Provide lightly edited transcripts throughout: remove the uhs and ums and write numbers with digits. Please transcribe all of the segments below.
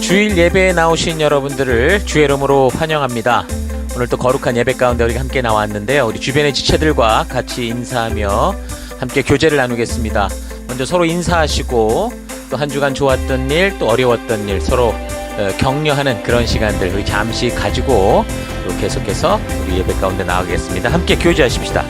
주일 예배에 나오신 여러분들을 주의 이름으로 환영합니다. 오늘 또 거룩한 예배 가운데 우리가 함께 나왔는데요. 우리 주변의 지체들과 같이 인사하며 함께 교제를 나누겠습니다. 먼저 서로 인사하시고 또 한 주간 좋았던 일, 또 어려웠던 일 서로 격려하는 그런 시간들 우리 잠시 가지고 또 계속해서 우리 예배 가운데 나가겠습니다. 함께 교제하십시다.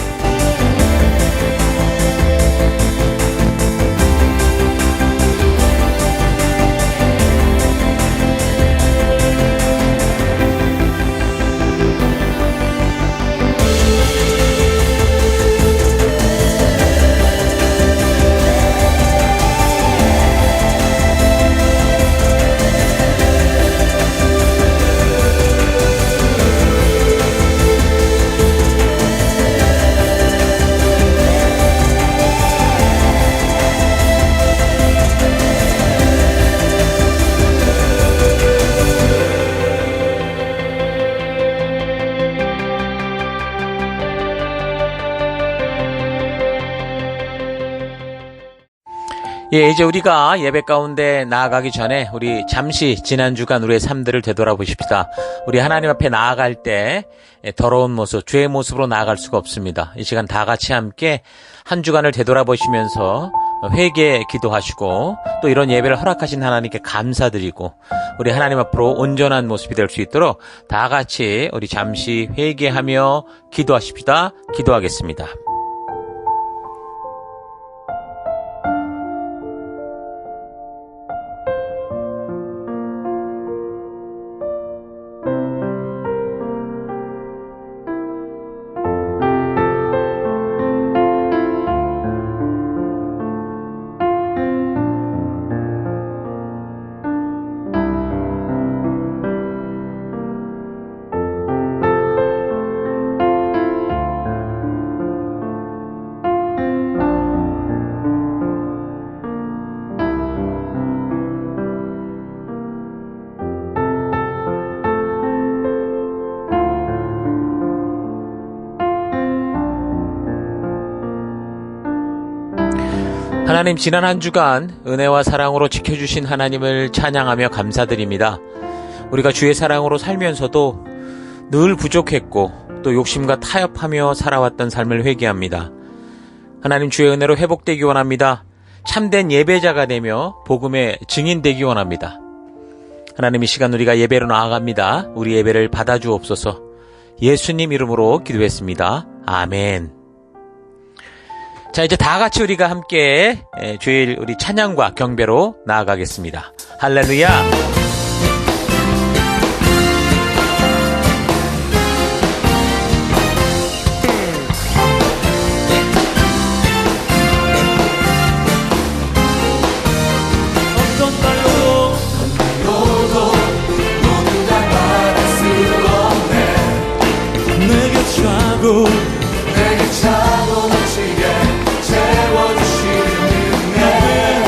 이제 우리가 예배 가운데 나아가기 전에 우리 잠시 지난 주간 우리의 삶들을 되돌아보십시다. 우리 하나님 앞에 나아갈 때 더러운 모습, 죄의 모습으로 나아갈 수가 없습니다. 이 시간 다 같이 함께 한 주간을 되돌아보시면서 회개 기도하시고 또 이런 예배를 허락하신 하나님께 감사드리고 우리 하나님 앞으로 온전한 모습이 될 수 있도록 다 같이 우리 잠시 회개하며 기도하십시다. 기도하겠습니다. 하나님, 지난 한 주간 은혜와 사랑으로 지켜주신 하나님을 찬양하며 감사드립니다. 우리가 주의 사랑으로 살면서도 늘 부족했고 또 욕심과 타협하며 살아왔던 삶을 회개합니다. 하나님, 주의 은혜로 회복되기 원합니다. 참된 예배자가 되며 복음의 증인되기 원합니다. 하나님, 이 시간 우리가 예배로 나아갑니다. 우리 예배를 받아주옵소서. 예수님 이름으로 기도했습니다. 아멘. 자, 이제 다 같이 우리가 함께 주일 우리 찬양과 경배로 나아가겠습니다. 할렐루야. 내게 차고 넘치게 채워주시는 은혜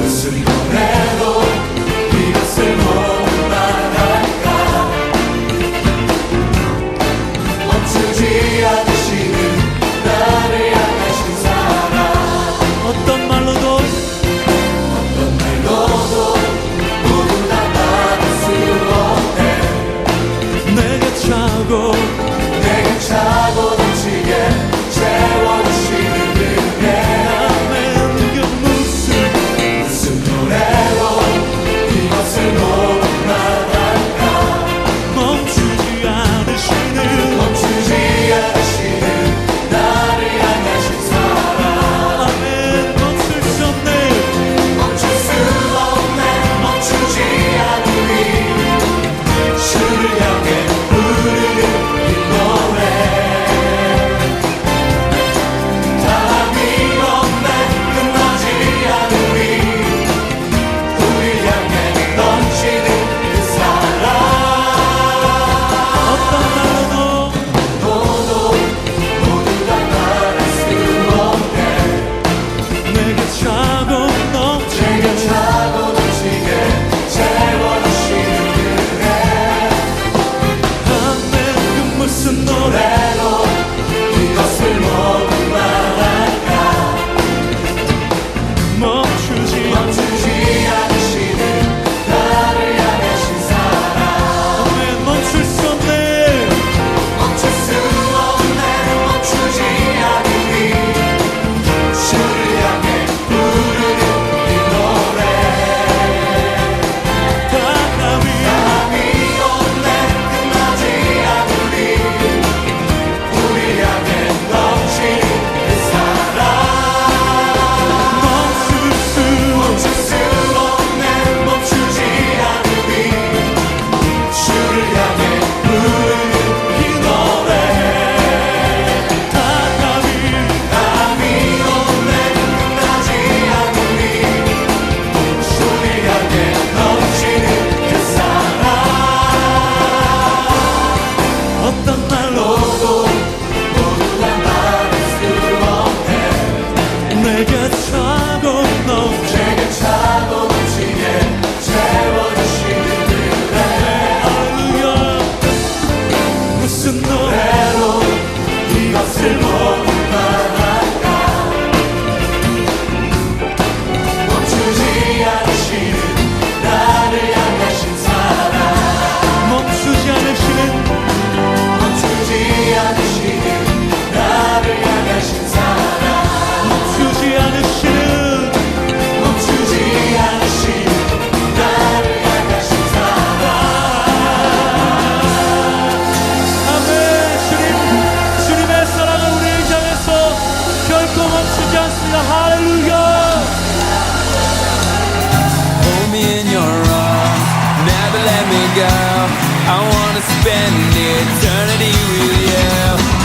무슨 노래 spend eternity with you.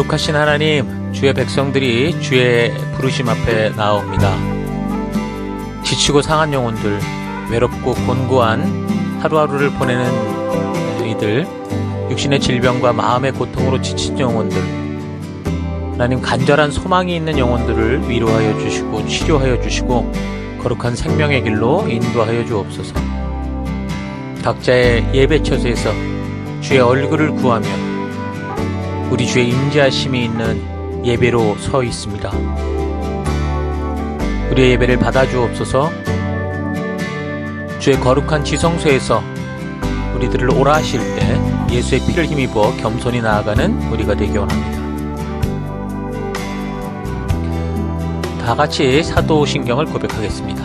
거룩하신 하나님, 주의 백성들이 주의 부르심 앞에 나옵니다. 지치고 상한 영혼들, 외롭고 곤고한 하루하루를 보내는 이들, 육신의 질병과 마음의 고통으로 지친 영혼들, 하나님 간절한 소망이 있는 영혼들을 위로하여 주시고 치료하여 주시고 거룩한 생명의 길로 인도하여 주옵소서. 각자의 예배 처소에서 주의 얼굴을 구하며 우리 주의 임재하심이 있는 예배로 서 있습니다. 우리의 예배를 받아 주옵소서. 주의 거룩한 지성소에서 우리들을 오라 하실 때 예수의 피를 힘입어 겸손히 나아가는 우리가 되기 원합니다. 다 같이 사도신경을 고백하겠습니다.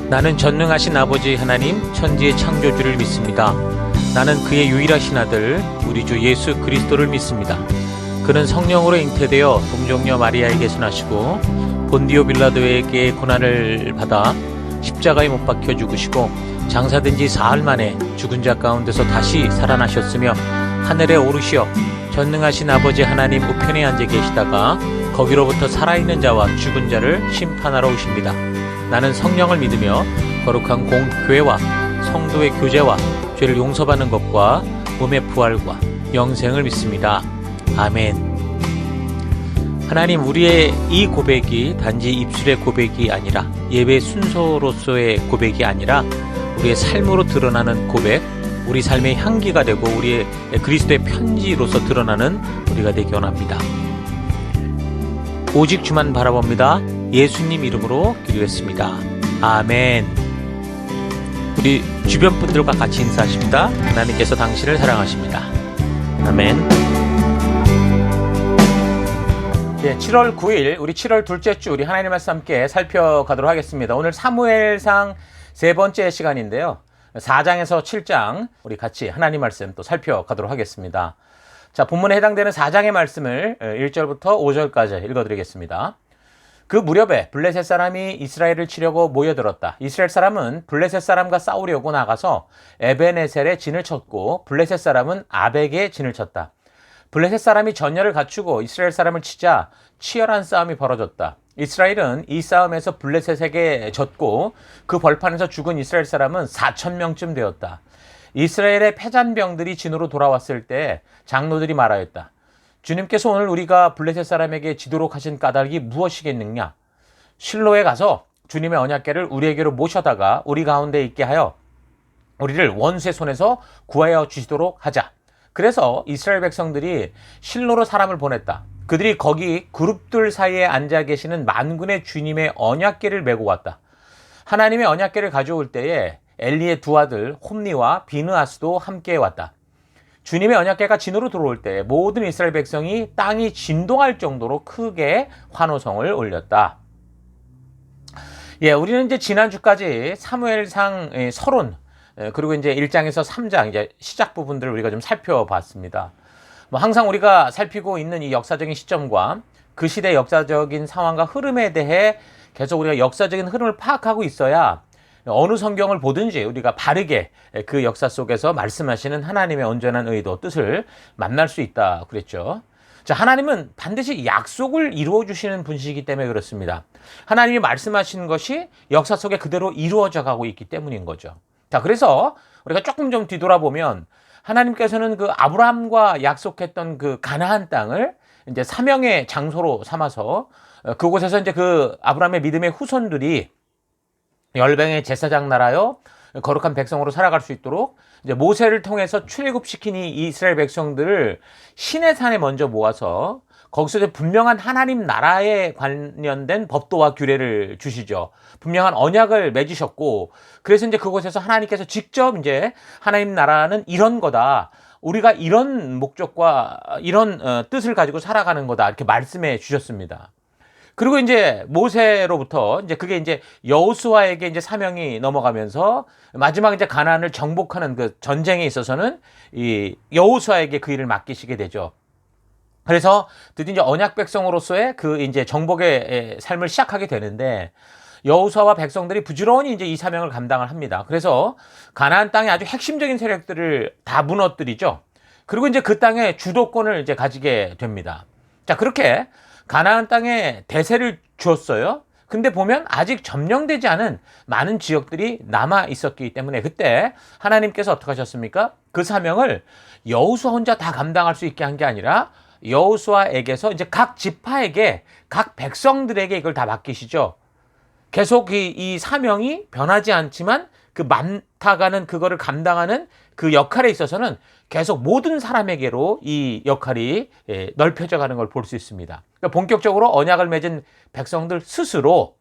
나는 전능하신 아버지 하나님 천지의 창조주를 믿습니다. 나는 그의 유일하신 아들 우리 주 예수 그리스도를 믿습니다. 그는 성령으로 잉태되어 동정녀 마리아에게서 나시고 본디오 빌라도에게 고난을 받아 십자가에 못 박혀 죽으시고 장사된 지 사흘 만에 죽은 자 가운데서 다시 살아나셨으며 하늘에 오르시어 전능하신 아버지 하나님 우편에 앉아 계시다가 거기로부터 살아있는 자와 죽은 자를 심판하러 오십니다. 나는 성령을 믿으며 거룩한 공교회와 성도의 교제와 죄를 용서받는 것과 몸의 부활과 영생을 믿습니다. 아멘. 하나님, 우리의 이 고백이 단지 입술의 고백이 아니라 예배 순서로서의 고백이 아니라 우리의 삶으로 드러나는 고백, 우리 삶의 향기가 되고 우리의 그리스도의 편지로서 드러나는 우리가 되기 원합니다. 오직 주만 바라봅니다. 예수님 이름으로 기도했습니다. 아멘. 우리 주변 분들과 같이 인사하십니다. 하나님께서 당신을 사랑하십니다. 아멘. 7월 9일 우리 7월 둘째 주 우리 하나님의 말씀 함께 살펴가도록 하겠습니다. 오늘 사무엘상 세 번째 시간인데요. 4장에서 7장 우리 같이 하나님 말씀 또 살펴가도록 하겠습니다. 자, 본문에 해당되는 4장의 말씀을 1절부터 5절까지 읽어드리겠습니다. 그 무렵에 블레셋 사람이 이스라엘을 치려고 모여들었다. 이스라엘 사람은 블레셋 사람과 싸우려고 나가서 에베네셀에 진을 쳤고 블레셋 사람은 아벡에 진을 쳤다. 블레셋 사람이 전열을 갖추고 이스라엘 사람을 치자 치열한 싸움이 벌어졌다. 이스라엘은 이 싸움에서 블레셋에게 졌고 그 벌판에서 죽은 이스라엘 사람은 4,000명쯤 되었다. 이스라엘의 패잔병들이 진으로 돌아왔을 때 장로들이 말하였다. 주님께서 오늘 우리가 블레셋 사람에게 지도록 하신 까닭이 무엇이겠느냐? 실로에 가서 주님의 언약궤를 우리에게로 모셔다가 우리 가운데 있게 하여 우리를 원수의 손에서 구하여 주시도록 하자. 그래서 이스라엘 백성들이 실로로 사람을 보냈다. 그들이 거기 그룹들 사이에 앉아 계시는 만군의 주님의 언약궤를 메고 왔다. 하나님의 언약궤를 가져올 때에 엘리의 두 아들 홈니와 비느하스도 함께 왔다. 주님의 언약궤가 진으로 들어올 때 모든 이스라엘 백성이 땅이 진동할 정도로 크게 환호성을 올렸다. 우리는 이제 지난주까지 사무엘상 서론 그리고 이제 1장에서 3장 이제 시작 부분들을 우리가 좀 살펴봤습니다. 항상 우리가 살피고 있는 이 역사적인 시점과 그 시대의 역사적인 상황과 흐름에 대해 계속 우리가 역사적인 흐름을 파악하고 있어야 어느 성경을 보든지 우리가 바르게 그 역사 속에서 말씀하시는 하나님의 온전한 의도, 뜻을 만날 수 있다 그랬죠. 자, 하나님은 반드시 약속을 이루어 주시는 분이시기 때문에 그렇습니다. 하나님이 말씀하시는 것이 역사 속에 그대로 이루어져 가고 있기 때문인 거죠. 자, 그래서 우리가 조금 좀 뒤돌아보면 하나님께서는 그 아브라함과 약속했던 그 가나안 땅을 이제 사명의 장소로 삼아서 그곳에서 이제 그 아브라함의 믿음의 후손들이 열방의 제사장 나라요 거룩한 백성으로 살아갈 수 있도록 이제 모세를 통해서 출애굽시킨 이 이스라엘 백성들을 시내산에 먼저 모아서 거기서 분명한 하나님 나라에 관련된 법도와 규례를 주시죠. 분명한 언약을 맺으셨고, 그래서 이제 그곳에서 하나님께서 직접 이제 하나님 나라는 이런 거다. 우리가 이런 목적과 이런 뜻을 가지고 살아가는 거다. 이렇게 말씀해 주셨습니다. 그리고 이제 모세로부터 이제 그게 이제 여호수아에게 이제 사명이 넘어가면서 마지막 이제 가나안을 정복하는 그 전쟁에 있어서는 이 여호수아에게 그 일을 맡기시게 되죠. 그래서 드디어 이제 언약 백성으로서의 그 이제 정복의 삶을 시작하게 되는데 여호수아와 백성들이 부지런히 이제 이 사명을 감당을 합니다. 그래서 가나안 땅의 아주 핵심적인 세력들을 다 무너뜨리죠. 그리고 이제 그 땅의 주도권을 이제 가지게 됩니다. 자, 그렇게 가나안 땅에 대세를 주었어요. 근데 보면 아직 점령되지 않은 많은 지역들이 남아 있었기 때문에 그때 하나님께서 어떻게 하셨습니까? 그 사명을 여호수아 혼자 다 감당할 수 있게 한 게 아니라 여호수아에게서 이제 각 지파에게, 각 백성들에게 이걸 다 맡기시죠. 계속 이 사명이 변하지 않지만 그 맡아가는 그거를 감당하는 그 역할에 있어서는 계속 모든 사람에게로 이 역할이 넓혀져 가는 걸 볼 수 있습니다. 그러니까 본격적으로 언약을 맺은 백성들 스스로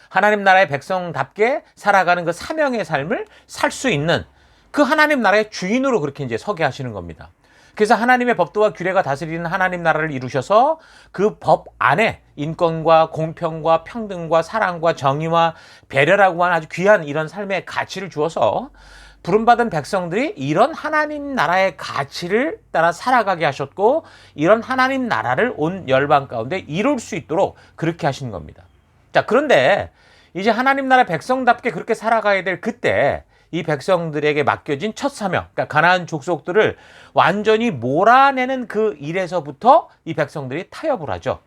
하나님 나라의 백성답게 살아가는 그 사명의 삶을 살 수 있는 그 하나님 나라의 주인으로 그렇게 이제 서게 하시는 겁니다. 그래서 하나님의 법도와 규례가 다스리는 하나님 나라를 이루셔서 그 법 안에 인권과 공평과 평등과 사랑과 정의와 배려라고 하는 아주 귀한 이런 삶의 가치를 주어서 부름받은 백성들이 이런 하나님 나라의 가치를 따라 살아가게 하셨고 이런 하나님 나라를 온 열방 가운데 이룰 수 있도록 그렇게 하신 겁니다. 자, 그런데 이제 하나님 나라 백성답게 그렇게 살아가야 될 그때 이 백성들에게 맡겨진 첫 사명, 그러니까 가나안 족속들을 완전히 몰아내는 그 일에서부터 이 백성들이 타협을 하죠.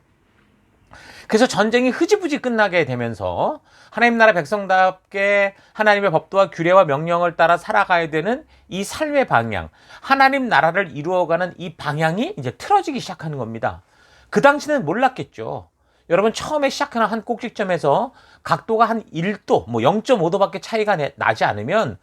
그래서 전쟁이 흐지부지 끝나게 되면서 하나님 나라 백성답게 하나님의 법도와 규례와 명령을 따라 살아가야 되는 이 삶의 방향, 하나님 나라를 이루어가는 이 방향이 이제 틀어지기 시작하는 겁니다. 그 당시는 몰랐겠죠. 여러분, 처음에 시작하는 한 꼭지점에서 각도가 한 1도, 뭐 0.5도밖에 차이가 나지 않으면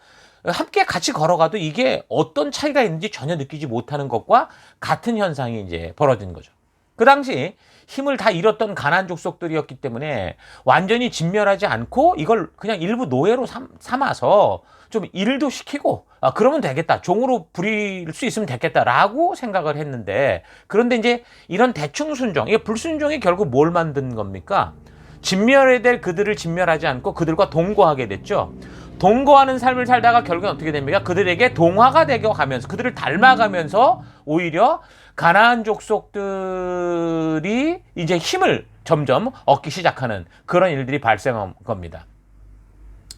함께 같이 걸어가도 이게 어떤 차이가 있는지 전혀 느끼지 못하는 것과 같은 현상이 이제 벌어진 거죠. 그 당시 힘을 다 잃었던 가나안 족속들이었기 때문에 완전히 진멸하지 않고 이걸 그냥 일부 노예로 삼아서 좀 일도 시키고 그러면 되겠다, 종으로 부릴 수 있으면 되겠다라고 생각을 했는데, 그런데 이제 이런 대충 순종, 이게 불순종이 결국 뭘 만든 겁니까? 진멸해야 될 그들을 진멸하지 않고 그들과 동거하게 됐죠. 동거하는 삶을 살다가 결국은 어떻게 됩니까? 그들에게 동화가 되어 가면서, 그들을 닮아가면서 오히려 가나안 족속들이 이제 힘을 점점 얻기 시작하는 그런 일들이 발생한 겁니다.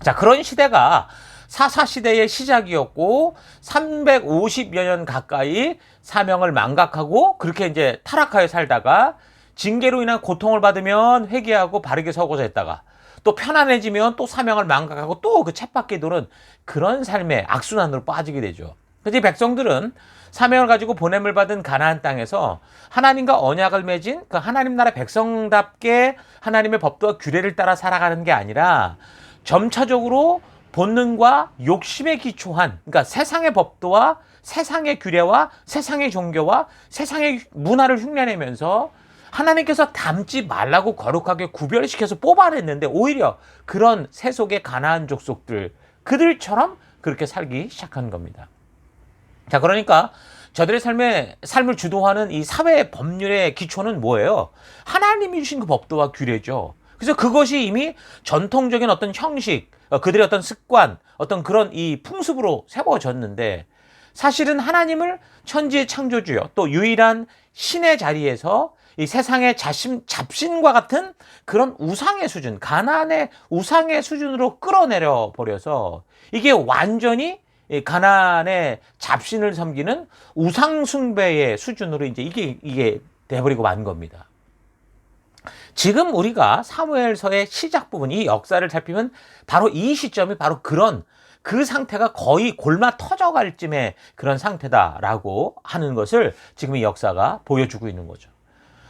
자, 그런 시대가 사사시대의 시작이었고 350여 년 가까이 사명을 망각하고 그렇게 이제 타락하여 살다가 징계로 인한 고통을 받으면 회개하고 바르게 서고자 했다가 또 편안해지면 또 사명을 망각하고 또 그 쳇바퀴 도는 그런 삶의 악순환으로 빠지게 되죠. 그래서 이 백성들은 사명을 가지고 보냄을 받은 가나안 땅에서 하나님과 언약을 맺은 그 하나님 나라 백성답게 하나님의 법도와 규례를 따라 살아가는 게 아니라 점차적으로 본능과 욕심에 기초한, 그러니까 세상의 법도와 세상의 규례와 세상의 종교와 세상의 문화를 흉내내면서 하나님께서 닮지 말라고 거룩하게 구별시켜서 뽑아냈는데 오히려 그런 세속의 가나안 족속들, 그들처럼 그렇게 살기 시작한 겁니다. 자, 그러니까 저들의 삶을 주도하는 이 사회 법률의 기초는 뭐예요? 하나님이 주신 그 법도와 규례죠. 그래서 그것이 이미 전통적인 어떤 형식, 그들의 어떤 습관, 어떤 그런 이 풍습으로 세워졌는데, 사실은 하나님을 천지의 창조주요 또 유일한 신의 자리에서 이 세상의 잡신과 같은 그런 우상의 수준, 가나안의 우상의 수준으로 끌어내려 버려서 이게 완전히 가나안의 잡신을 섬기는 우상 숭배의 수준으로 이제 이게 돼버리고 만 겁니다. 지금 우리가 사무엘서의 시작 부분, 이 역사를 살피면 바로 이 시점이 바로 그런 그 상태가 거의 골마 터져갈 쯤의 그런 상태다라고 하는 것을 지금 이 역사가 보여주고 있는 거죠.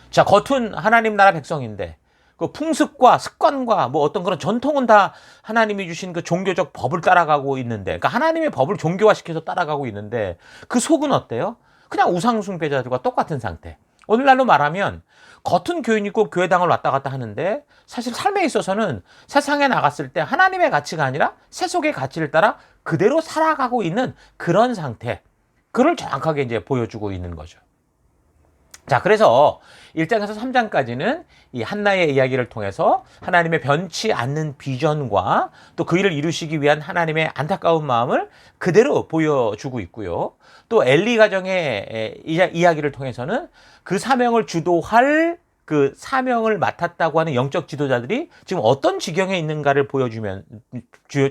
자, 겉은 하나님 나라 백성인데 그 풍습과 습관과 뭐 어떤 그런 전통은 다 하나님이 주신 그 종교적 법을 따라가고 있는데, 그러니까 하나님의 법을 종교화시켜서 따라가고 있는데 그 속은 어때요? 그냥 우상숭배자들과 똑같은 상태. 오늘날로 말하면 겉은 교인 있고 교회당을 왔다 갔다 하는데 사실 삶에 있어서는 세상에 나갔을 때 하나님의 가치가 아니라 세속의 가치를 따라 그대로 살아가고 있는 그런 상태, 그걸 정확하게 이제 보여주고 있는 거죠. 자, 그래서 1장에서 3장까지는 이 한나의 이야기를 통해서 하나님의 변치 않는 비전과 또 그 일을 이루시기 위한 하나님의 안타까운 마음을 그대로 보여주고 있고요. 또 엘리 가정의 이야기를 통해서는 그 사명을 주도할 그 사명을 맡았다고 하는 영적 지도자들이 지금 어떤 지경에 있는가를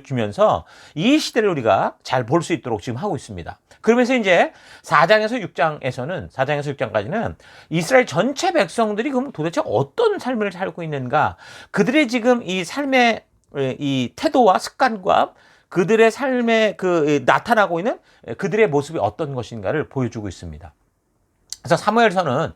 주면서 이 시대를 우리가 잘 볼 수 있도록 지금 하고 있습니다. 그러면서 이제 4장에서 6장까지는 이스라엘 전체 백성들이 그럼 도대체 어떤 삶을 살고 있는가, 그들의 지금 이 삶의 이 태도와 습관과 그들의 삶에 나타나고 있는 그들의 모습이 어떤 것인가를 보여주고 있습니다. 그래서 사무엘서는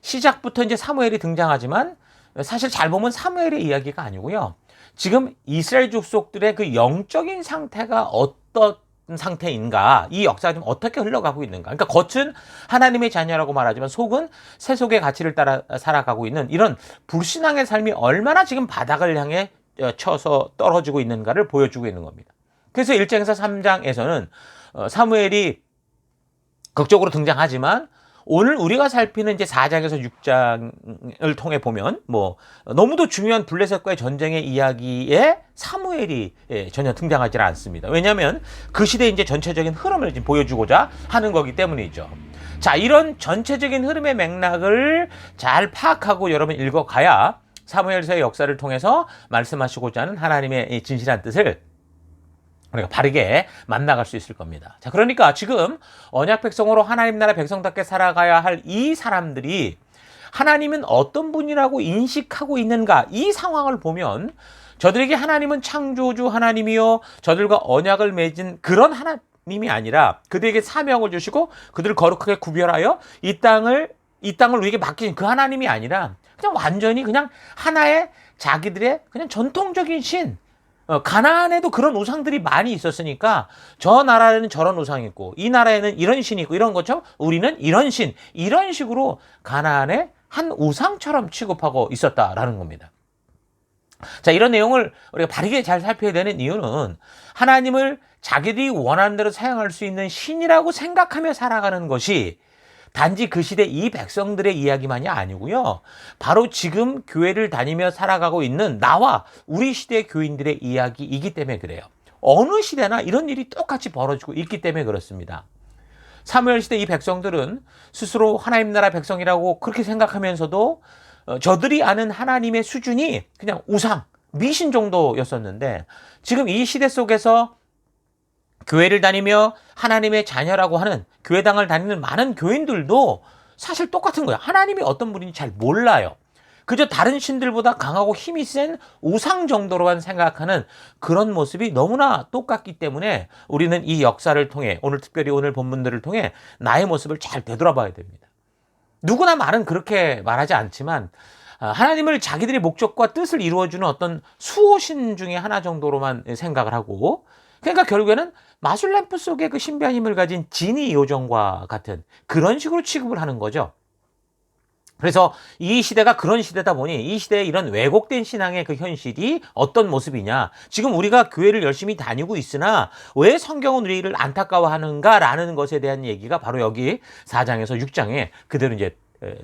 시작부터 이제 사무엘이 등장하지만 사실 잘 보면 사무엘의 이야기가 아니고요. 지금 이스라엘 족속들의 그 영적인 상태가 어떤 상태인가, 이 역사가 좀 어떻게 흘러가고 있는가. 그러니까 겉은 하나님의 자녀라고 말하지만 속은 세속의 가치를 따라 살아가고 있는 이런 불신앙의 삶이 얼마나 지금 바닥을 향해 쳐서 떨어지고 있는가를 보여주고 있는 겁니다. 그래서 1장에서 3장에서는 사무엘이 극적으로 등장하지만 오늘 우리가 살피는 이제 4장에서 6장을 통해 보면 너무도 중요한 블레셋과의 전쟁의 이야기에 사무엘이 전혀 등장하지 않습니다. 왜냐하면 그 시대의 이제 전체적인 흐름을 지금 보여주고자 하는 거기 때문이죠. 자, 이런 전체적인 흐름의 맥락을 잘 파악하고 여러분 읽어가야 사무엘서의 역사를 통해서 말씀하시고자 하는 하나님의 진실한 뜻을 우리가 바르게 만나갈 수 있을 겁니다. 자, 그러니까 지금 언약 백성으로 하나님 나라 백성답게 살아가야 할 이 사람들이 하나님은 어떤 분이라고 인식하고 있는가, 이 상황을 보면 저들에게 하나님은 창조주 하나님이요, 저들과 언약을 맺은 그런 하나님이 아니라 그들에게 사명을 주시고 그들을 거룩하게 구별하여 이 땅을 우리에게 맡기신 그 하나님이 아니라 그냥 완전히 그냥 하나의 자기들의 그냥 전통적인 신, 가나안에도 그런 우상들이 많이 있었으니까 저 나라에는 저런 우상이 있고 이 나라에는 이런 신이 있고 이런 것처럼 우리는 이런 신, 이런 식으로 가나안의 한 우상처럼 취급하고 있었다라는 겁니다. 자, 이런 내용을 우리가 바르게 잘 살펴야 되는 이유는 하나님을 자기들이 원하는 대로 사용할 수 있는 신이라고 생각하며 살아가는 것이 단지 그 시대 이 백성들의 이야기만이 아니고요. 바로 지금 교회를 다니며 살아가고 있는 나와 우리 시대 교인들의 이야기이기 때문에 그래요. 어느 시대나 이런 일이 똑같이 벌어지고 있기 때문에 그렇습니다. 사무엘 시대 이 백성들은 스스로 하나님 나라 백성이라고 그렇게 생각하면서도 저들이 아는 하나님의 수준이 그냥 우상, 미신 정도였었는데 지금 이 시대 속에서 교회를 다니며 하나님의 자녀라고 하는 교회당을 다니는 많은 교인들도 사실 똑같은 거예요. 하나님이 어떤 분인지 잘 몰라요. 그저 다른 신들보다 강하고 힘이 센 우상 정도로만 생각하는 그런 모습이 너무나 똑같기 때문에 우리는 이 역사를 통해 특별히 오늘 본문들을 통해 나의 모습을 잘 되돌아봐야 됩니다. 누구나 말은 그렇게 말하지 않지만 하나님을 자기들의 목적과 뜻을 이루어주는 어떤 수호신 중에 하나 정도로만 생각을 하고, 그러니까 결국에는 마술램프 속에 그 신비한 힘을 가진 지니 요정과 같은 그런 식으로 취급을 하는 거죠. 그래서 이 시대가 그런 시대다 보니 이 시대에 이런 왜곡된 신앙의 그 현실이 어떤 모습이냐, 지금 우리가 교회를 열심히 다니고 있으나 왜 성경은 우리를 안타까워하는가라는 것에 대한 얘기가 바로 여기 4장에서 6장에 그대로 이제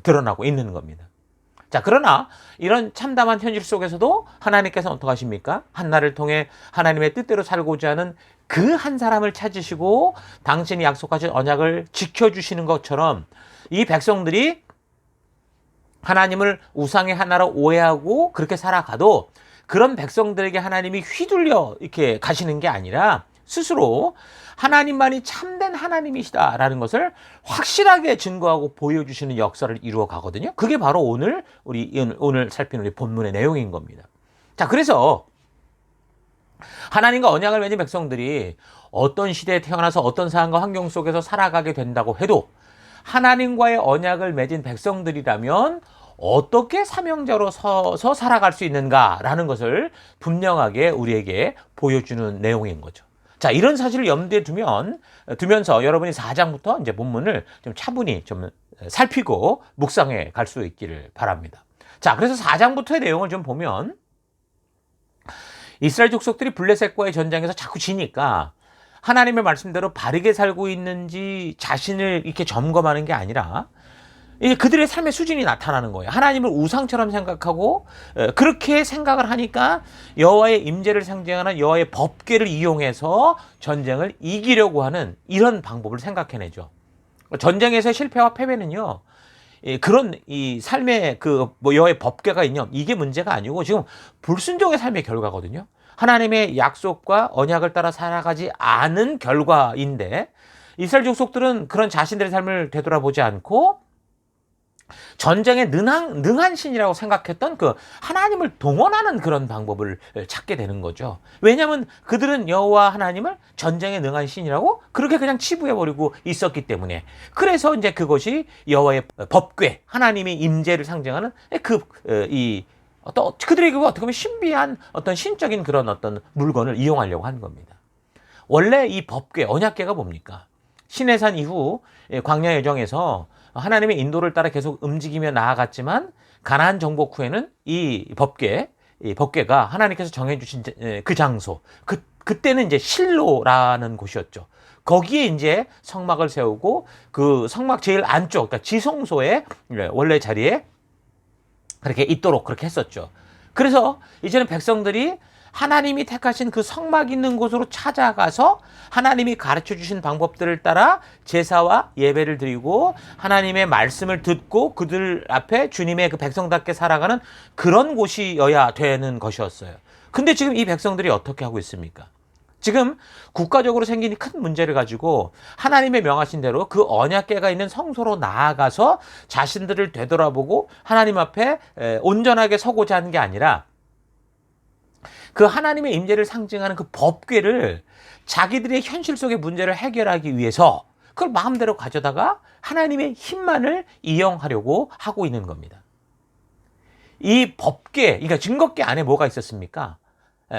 드러나고 있는 겁니다. 자, 그러나 이런 참담한 현실 속에서도 하나님께서 어떻게 하십니까? 한나를 통해 하나님의 뜻대로 살고자 하는 그 한 사람을 찾으시고 당신이 약속하신 언약을 지켜주시는 것처럼 이 백성들이 하나님을 우상의 하나로 오해하고 그렇게 살아가도 그런 백성들에게 하나님이 휘둘려 이렇게 가시는 게 아니라 스스로 하나님만이 참된 하나님이시다라는 것을 확실하게 증거하고 보여주시는 역사를 이루어 가거든요. 그게 바로 오늘 살피는 우리 본문의 내용인 겁니다. 자, 그래서 하나님과 언약을 맺은 백성들이 어떤 시대에 태어나서 어떤 상황과 환경 속에서 살아가게 된다고 해도 하나님과의 언약을 맺은 백성들이라면 어떻게 사명자로 서서 살아갈 수 있는가라는 것을 분명하게 우리에게 보여주는 내용인 거죠. 자, 이런 사실을 염두에 두면서 여러분이 4장부터 이제 본문을 좀 차분히 좀 살피고 묵상해 갈 수 있기를 바랍니다. 자, 그래서 4장부터의 내용을 좀 보면 이스라엘 족속들이 블레셋과의 전쟁에서 자꾸 지니까 하나님의 말씀대로 바르게 살고 있는지 자신을 이렇게 점검하는 게 아니라 그들의 삶의 수준이 나타나는 거예요. 하나님을 우상처럼 생각하고 그렇게 생각을 하니까 여호와의 임재를 상징하는 여호와의 법궤를 이용해서 전쟁을 이기려고 하는 이런 방법을 생각해내죠. 전쟁에서의 실패와 패배는요, 그런 이 삶의 그 뭐 여의 법궤가 있냐 이게 문제가 아니고 지금 불순종의 삶의 결과거든요. 하나님의 약속과 언약을 따라 살아가지 않은 결과인데 이스라엘 족속들은 그런 자신들의 삶을 되돌아보지 않고 전쟁에 능한 신이라고 생각했던 그 하나님을 동원하는 그런 방법을 찾게 되는 거죠. 왜냐하면 그들은 여호와 하나님을 전쟁에 능한 신이라고 그렇게 그냥 치부해버리고 있었기 때문에 그래서 이제 그것이 여호와의 법궤 하나님의 임재를 상징하는 그들에게 어떻게 보면 신비한 어떤 신적인 그런 어떤 물건을 이용하려고 하는 겁니다. 원래 이 법궤 언약궤가 뭡니까? 시내산 이후 광야 여정에서 하나님의 인도를 따라 계속 움직이며 나아갔지만 가나안 정복 후에는 이 법궤가 하나님께서 정해주신 그 장소, 그때는 이제 실로라는 곳이었죠. 거기에 이제 성막을 세우고 그 성막 제일 안쪽, 그러니까 지성소의 원래 자리에 그렇게 있도록 그렇게 했었죠. 그래서 이제는 백성들이 하나님이 택하신 그 성막 있는 곳으로 찾아가서 하나님이 가르쳐 주신 방법들을 따라 제사와 예배를 드리고 하나님의 말씀을 듣고 그들 앞에 주님의 그 백성답게 살아가는 그런 곳이어야 되는 것이었어요. 근데 지금 이 백성들이 어떻게 하고 있습니까? 지금 국가적으로 생긴 큰 문제를 가지고 하나님의 명하신 대로 그 언약궤가 있는 성소로 나아가서 자신들을 되돌아보고 하나님 앞에 온전하게 서고자 하는 게 아니라 그 하나님의 임재를 상징하는 그 법궤를 자기들의 현실 속의 문제를 해결하기 위해서 그걸 마음대로 가져다가 하나님의 힘만을 이용하려고 하고 있는 겁니다. 이 법궤, 그러니까 증거궤 안에 뭐가 있었습니까?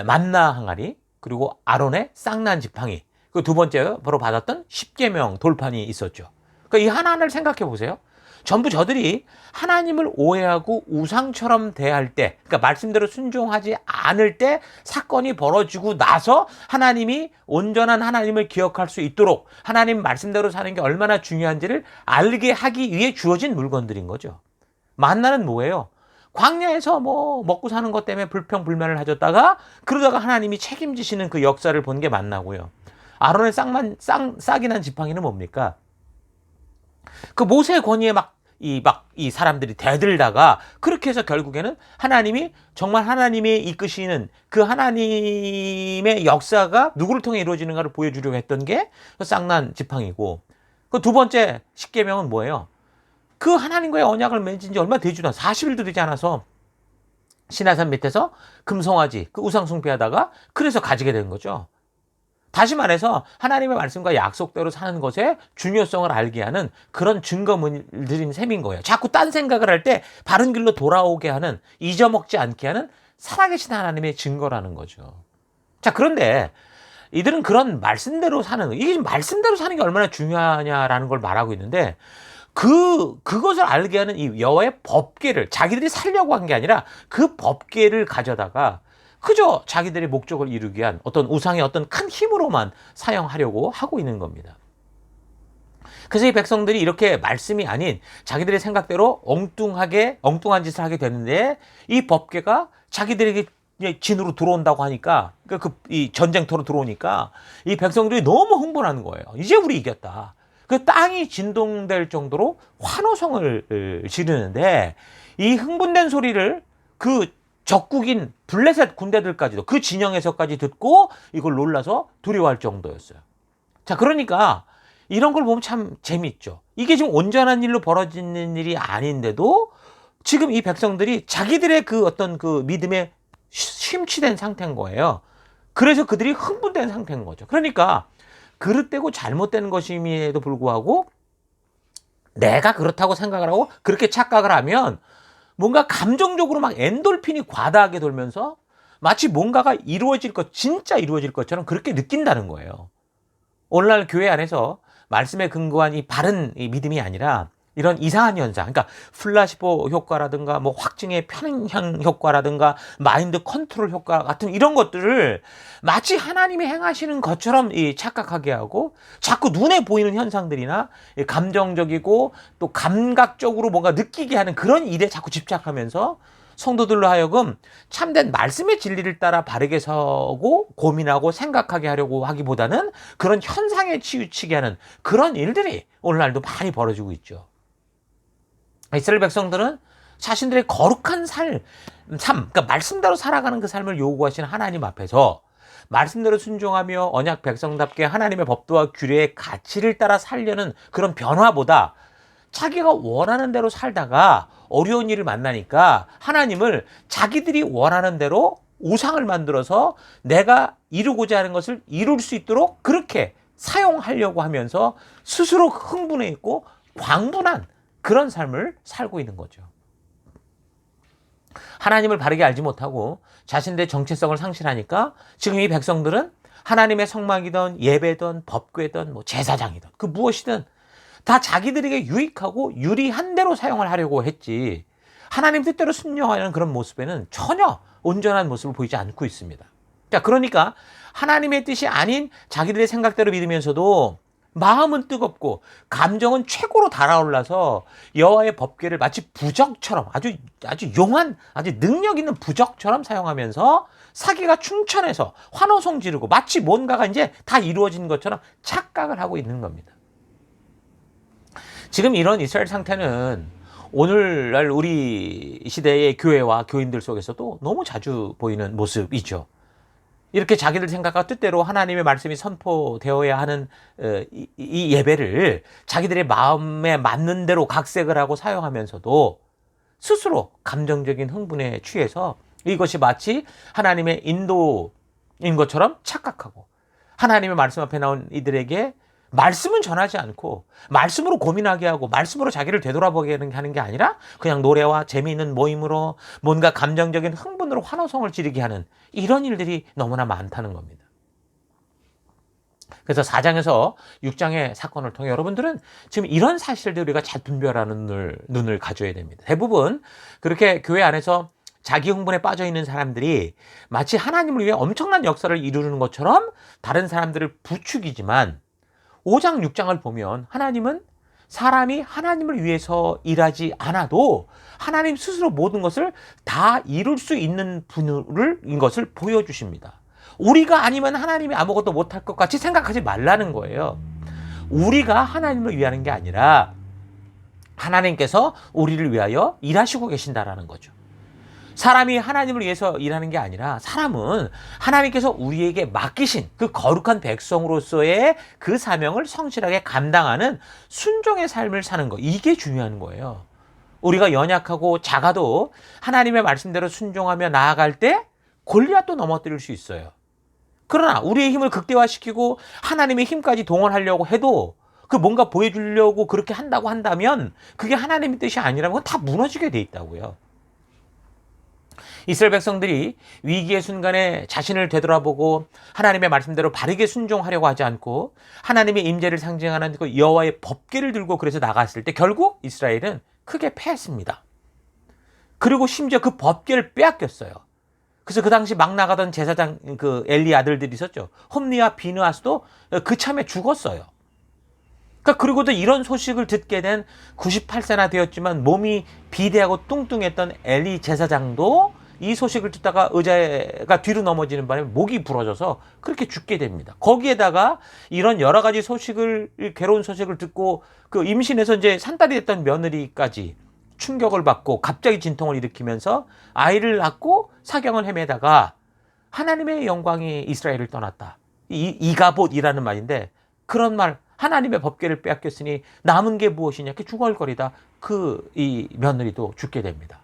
만나 항아리, 그리고 아론의 쌍난 지팡이, 그 두 번째로 받았던 십계명 돌판이 있었죠. 그러니까 이 하나하나를 생각해 보세요. 전부 저들이 하나님을 오해하고 우상처럼 대할 때, 그러니까 말씀대로 순종하지 않을 때 사건이 벌어지고 나서 하나님이 온전한 하나님을 기억할 수 있도록 하나님 말씀대로 사는 게 얼마나 중요한지를 알게 하기 위해 주어진 물건들인 거죠. 만나는 뭐예요? 광야에서 뭐 먹고 사는 것 때문에 불평불만을 하셨다가 그러다가 하나님이 책임지시는 그 역사를 본 게 만나고요. 아론의 싹이 난 지팡이는 뭡니까? 그 모세의 권위에 이 사람들이 대들다가 그렇게 해서 결국에는 하나님이 정말 하나님이 이끄시는 그 하나님의 역사가 누구를 통해 이루어지는가를 보여주려고 했던 게 그 쌍난 지팡이고, 그 두 번째 십계명은 뭐예요? 그 하나님과의 언약을 맺은 지 얼마 되지도 않아 40일도 되지 않아서 시나산 밑에서 금송아지 그 우상 숭배하다가 그래서 가지게 된 거죠. 다시 말해서 하나님의 말씀과 약속대로 사는 것의 중요성을 알게 하는 그런 증거물들인 셈인 거예요. 자꾸 딴 생각을 할 때 바른 길로 돌아오게 하는, 잊어먹지 않게 하는 살아계신 하나님의 증거라는 거죠. 자, 그런데 이들은 그런 말씀대로 사는, 이게 말씀대로 사는 게 얼마나 중요하냐라는 걸 말하고 있는데 그것을 알게 하는 이 여호와의 법궤를 자기들이 살려고 한 게 아니라 그 법궤를 가져다가 그저 자기들의 목적을 이루기 위한 어떤 우상의 어떤 큰 힘으로만 사용하려고 하고 있는 겁니다. 그래서 이 백성들이 이렇게 말씀이 아닌 자기들의 생각대로 엉뚱한 짓을 하게 되는데 이 법궤가 자기들에게 진으로 들어온다고 하니까 이 전쟁터로 들어오니까 이 백성들이 너무 흥분하는 거예요. 이제 우리 이겼다. 그 땅이 진동될 정도로 환호성을 지르는데 이 흥분된 소리를 그 적국인 블레셋 군대들까지도 그 진영에서까지 듣고 이걸 놀라서 두려워할 정도였어요. 자, 그러니까 이런 걸 보면 참 재밌죠. 이게 지금 온전한 일로 벌어지는 일이 아닌데도 지금 이 백성들이 자기들의 그 어떤 그 믿음에 심취된 상태인 거예요. 그래서 그들이 흥분된 상태인 거죠. 그러니까 그릇되고 잘못된 것임에도 불구하고 내가 그렇다고 생각을 하고 그렇게 착각을 하면 뭔가 감정적으로 막 엔돌핀이 과다하게 돌면서 마치 뭔가가 진짜 이루어질 것처럼 그렇게 느낀다는 거예요. 오늘날 교회 안에서 말씀에 근거한 이 바른 이 믿음이 아니라 이런 이상한 현상, 그러니까 플라시보 효과라든가 뭐 확증의 편향 효과라든가 마인드 컨트롤 효과 같은 이런 것들을 마치 하나님이 행하시는 것처럼 착각하게 하고 자꾸 눈에 보이는 현상들이나 감정적이고 또 감각적으로 뭔가 느끼게 하는 그런 일에 자꾸 집착하면서 성도들로 하여금 참된 말씀의 진리를 따라 바르게 서고 고민하고 생각하게 하려고 하기보다는 그런 현상에 치우치게 하는 그런 일들이 오늘날도 많이 벌어지고 있죠. 이스라엘 백성들은 자신들의 거룩한 삶, 그러니까 말씀대로 살아가는 그 삶을 요구하시는 하나님 앞에서 말씀대로 순종하며 언약 백성답게 하나님의 법도와 규례의 가치를 따라 살려는 그런 변화보다 자기가 원하는 대로 살다가 어려운 일을 만나니까 하나님을 자기들이 원하는 대로 우상을 만들어서 내가 이루고자 하는 것을 이룰 수 있도록 그렇게 사용하려고 하면서 스스로 흥분해 있고 광분한 그런 삶을 살고 있는 거죠. 하나님을 바르게 알지 못하고 자신들의 정체성을 상실하니까 지금 이 백성들은 하나님의 성막이든 예배든 법궤든 뭐 제사장이든 그 무엇이든 다 자기들에게 유익하고 유리한 대로 사용을 하려고 했지 하나님 뜻대로 순종하는 그런 모습에는 전혀 온전한 모습을 보이지 않고 있습니다. 자, 그러니까 하나님의 뜻이 아닌 자기들의 생각대로 믿으면서도 마음은 뜨겁고 감정은 최고로 달아올라서 여호와의 법궤를 마치 부적처럼 아주 용한 아주 능력 있는 부적처럼 사용하면서 사기가 충천해서 환호성 지르고 마치 뭔가가 이제 다 이루어진 것처럼 착각을 하고 있는 겁니다. 지금 이런 이스라엘 상태는 오늘날 우리 시대의 교회와 교인들 속에서도 너무 자주 보이는 모습이죠. 이렇게 자기들 생각과 뜻대로 하나님의 말씀이 선포되어야 하는 이 예배를 자기들의 마음에 맞는 대로 각색을 하고 사용하면서도 스스로 감정적인 흥분에 취해서 이것이 마치 하나님의 인도인 것처럼 착각하고 하나님의 말씀 앞에 나온 이들에게 말씀은 전하지 않고 말씀으로 고민하게 하고 말씀으로 자기를 되돌아보게 하는 게 아니라 그냥 노래와 재미있는 모임으로 뭔가 감정적인 흥분으로 환호성을 지르게 하는 이런 일들이 너무나 많다는 겁니다. 그래서 4장에서 6장의 사건을 통해 여러분들은 지금 이런 사실들 우리가 잘 분별하는 눈을 가져야 됩니다. 대부분 그렇게 교회 안에서 자기 흥분에 빠져 있는 사람들이 마치 하나님을 위해 엄청난 역사를 이루는 것처럼 다른 사람들을 부추기지만 5장, 6장을 보면 하나님은 사람이 하나님을 위해서 일하지 않아도 하나님 스스로 모든 것을 다 이룰 수 있는 분인 것을 보여주십니다. 우리가 아니면 하나님이 아무것도 못할 것 같이 생각하지 말라는 거예요. 우리가 하나님을 위하는 게 아니라 하나님께서 우리를 위하여 일하시고 계신다라는 거죠. 사람이 하나님을 위해서 일하는 게 아니라 사람은 하나님께서 우리에게 맡기신 그 거룩한 백성으로서의 그 사명을 성실하게 감당하는 순종의 삶을 사는 거, 이게 중요한 거예요. 우리가 연약하고 작아도 하나님의 말씀대로 순종하며 나아갈 때 골리앗도 넘어뜨릴 수 있어요. 그러나 우리의 힘을 극대화시키고 하나님의 힘까지 동원하려고 해도 그 뭔가 보여주려고 그렇게 한다고 한다면 그게 하나님의 뜻이 아니라면 그건 다 무너지게 돼 있다고요. 이스라엘 백성들이 위기의 순간에 자신을 되돌아보고 하나님의 말씀대로 바르게 순종하려고 하지 않고 하나님의 임재를 상징하는 그 여호와의 법궤를 들고 그래서 나갔을 때 결국 이스라엘은 크게 패했습니다. 그리고 심지어 그 법궤를 빼앗겼어요. 그래서 그 당시 막 나가던 제사장 그 엘리 아들들이 있었죠. 홈리와 비느하스도 그 참에 죽었어요. 그리고도 이런 소식을 듣게 된 98세나 되었지만 몸이 비대하고 뚱뚱했던 엘리 제사장도 이 소식을 듣다가 의자가 뒤로 넘어지는 바람에 목이 부러져서 그렇게 죽게 됩니다. 거기에다가 이런 여러 가지 괴로운 소식을 듣고 그 임신해서 이제 산딸이 됐던 며느리까지 충격을 받고 갑자기 진통을 일으키면서 아이를 낳고 사경을 헤매다가 하나님의 영광이 이스라엘을 떠났다. 이가봇이라는 말인데 그런 말, 하나님의 법궤를 빼앗겼으니 남은 게 무엇이냐, 이렇게 중얼거리다 이 며느리도 죽게 됩니다.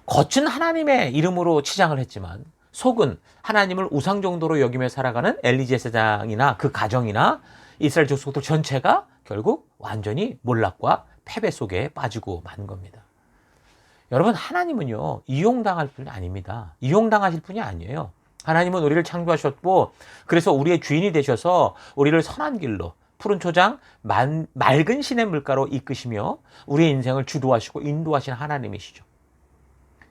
겉은 하나님의 이름으로 치장을 했지만 속은 하나님을 우상 정도로 여기며 살아가는 엘리 제사장이나 그 가정이나 이스라엘 족속들 전체가 결국 완전히 몰락과 패배 속에 빠지고 만 겁니다. 여러분, 하나님은요 이용당할 분이 아닙니다. 이용당하실 분이 아니에요. 하나님은 우리를 창조하셨고 그래서 우리의 주인이 되셔서 우리를 선한 길로 푸른 초장 맑은 신의 물가로 이끄시며 우리의 인생을 주도하시고 인도하시는 하나님이시죠.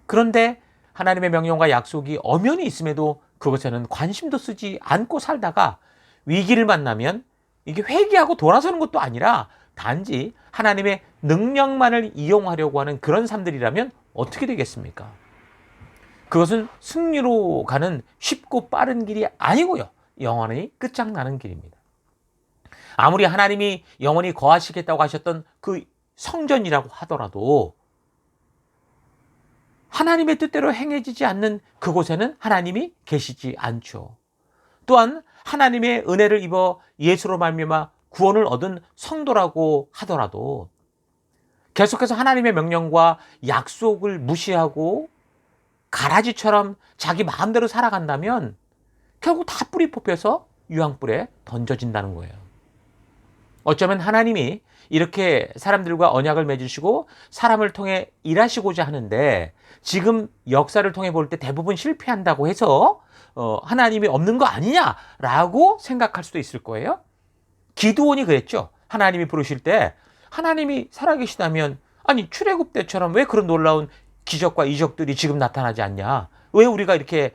그런데 하나님의 명령과 약속이 엄연히 있음에도 그것에는 관심도 쓰지 않고 살다가 위기를 만나면 이게 회개하고 돌아서는 것도 아니라 단지 하나님의 능력만을 이용하려고 하는 그런 삶들이라면 어떻게 되겠습니까? 그것은 승리로 가는 쉽고 빠른 길이 아니고요. 영원히 끝장나는 길입니다. 아무리 하나님이 영원히 거하시겠다고 하셨던 그 성전이라고 하더라도 하나님의 뜻대로 행해지지 않는 그곳에는 하나님이 계시지 않죠. 또한 하나님의 은혜를 입어 예수로 말미암아 구원을 얻은 성도라고 하더라도 계속해서 하나님의 명령과 약속을 무시하고 가라지처럼 자기 마음대로 살아간다면 결국 다 뿌리 뽑혀서 유황불에 던져진다는 거예요. 어쩌면 하나님이 이렇게 사람들과 언약을 맺으시고 사람을 통해 일하시고자 하는데 지금 역사를 통해 볼 때 대부분 실패한다고 해서 하나님이 없는 거 아니냐라고 생각할 수도 있을 거예요. 기드온이 그랬죠. 하나님이 부르실 때 하나님이 살아계시다면 아니 출애굽 때처럼 왜 그런 놀라운 기적과 이적들이 지금 나타나지 않냐? 왜 우리가 이렇게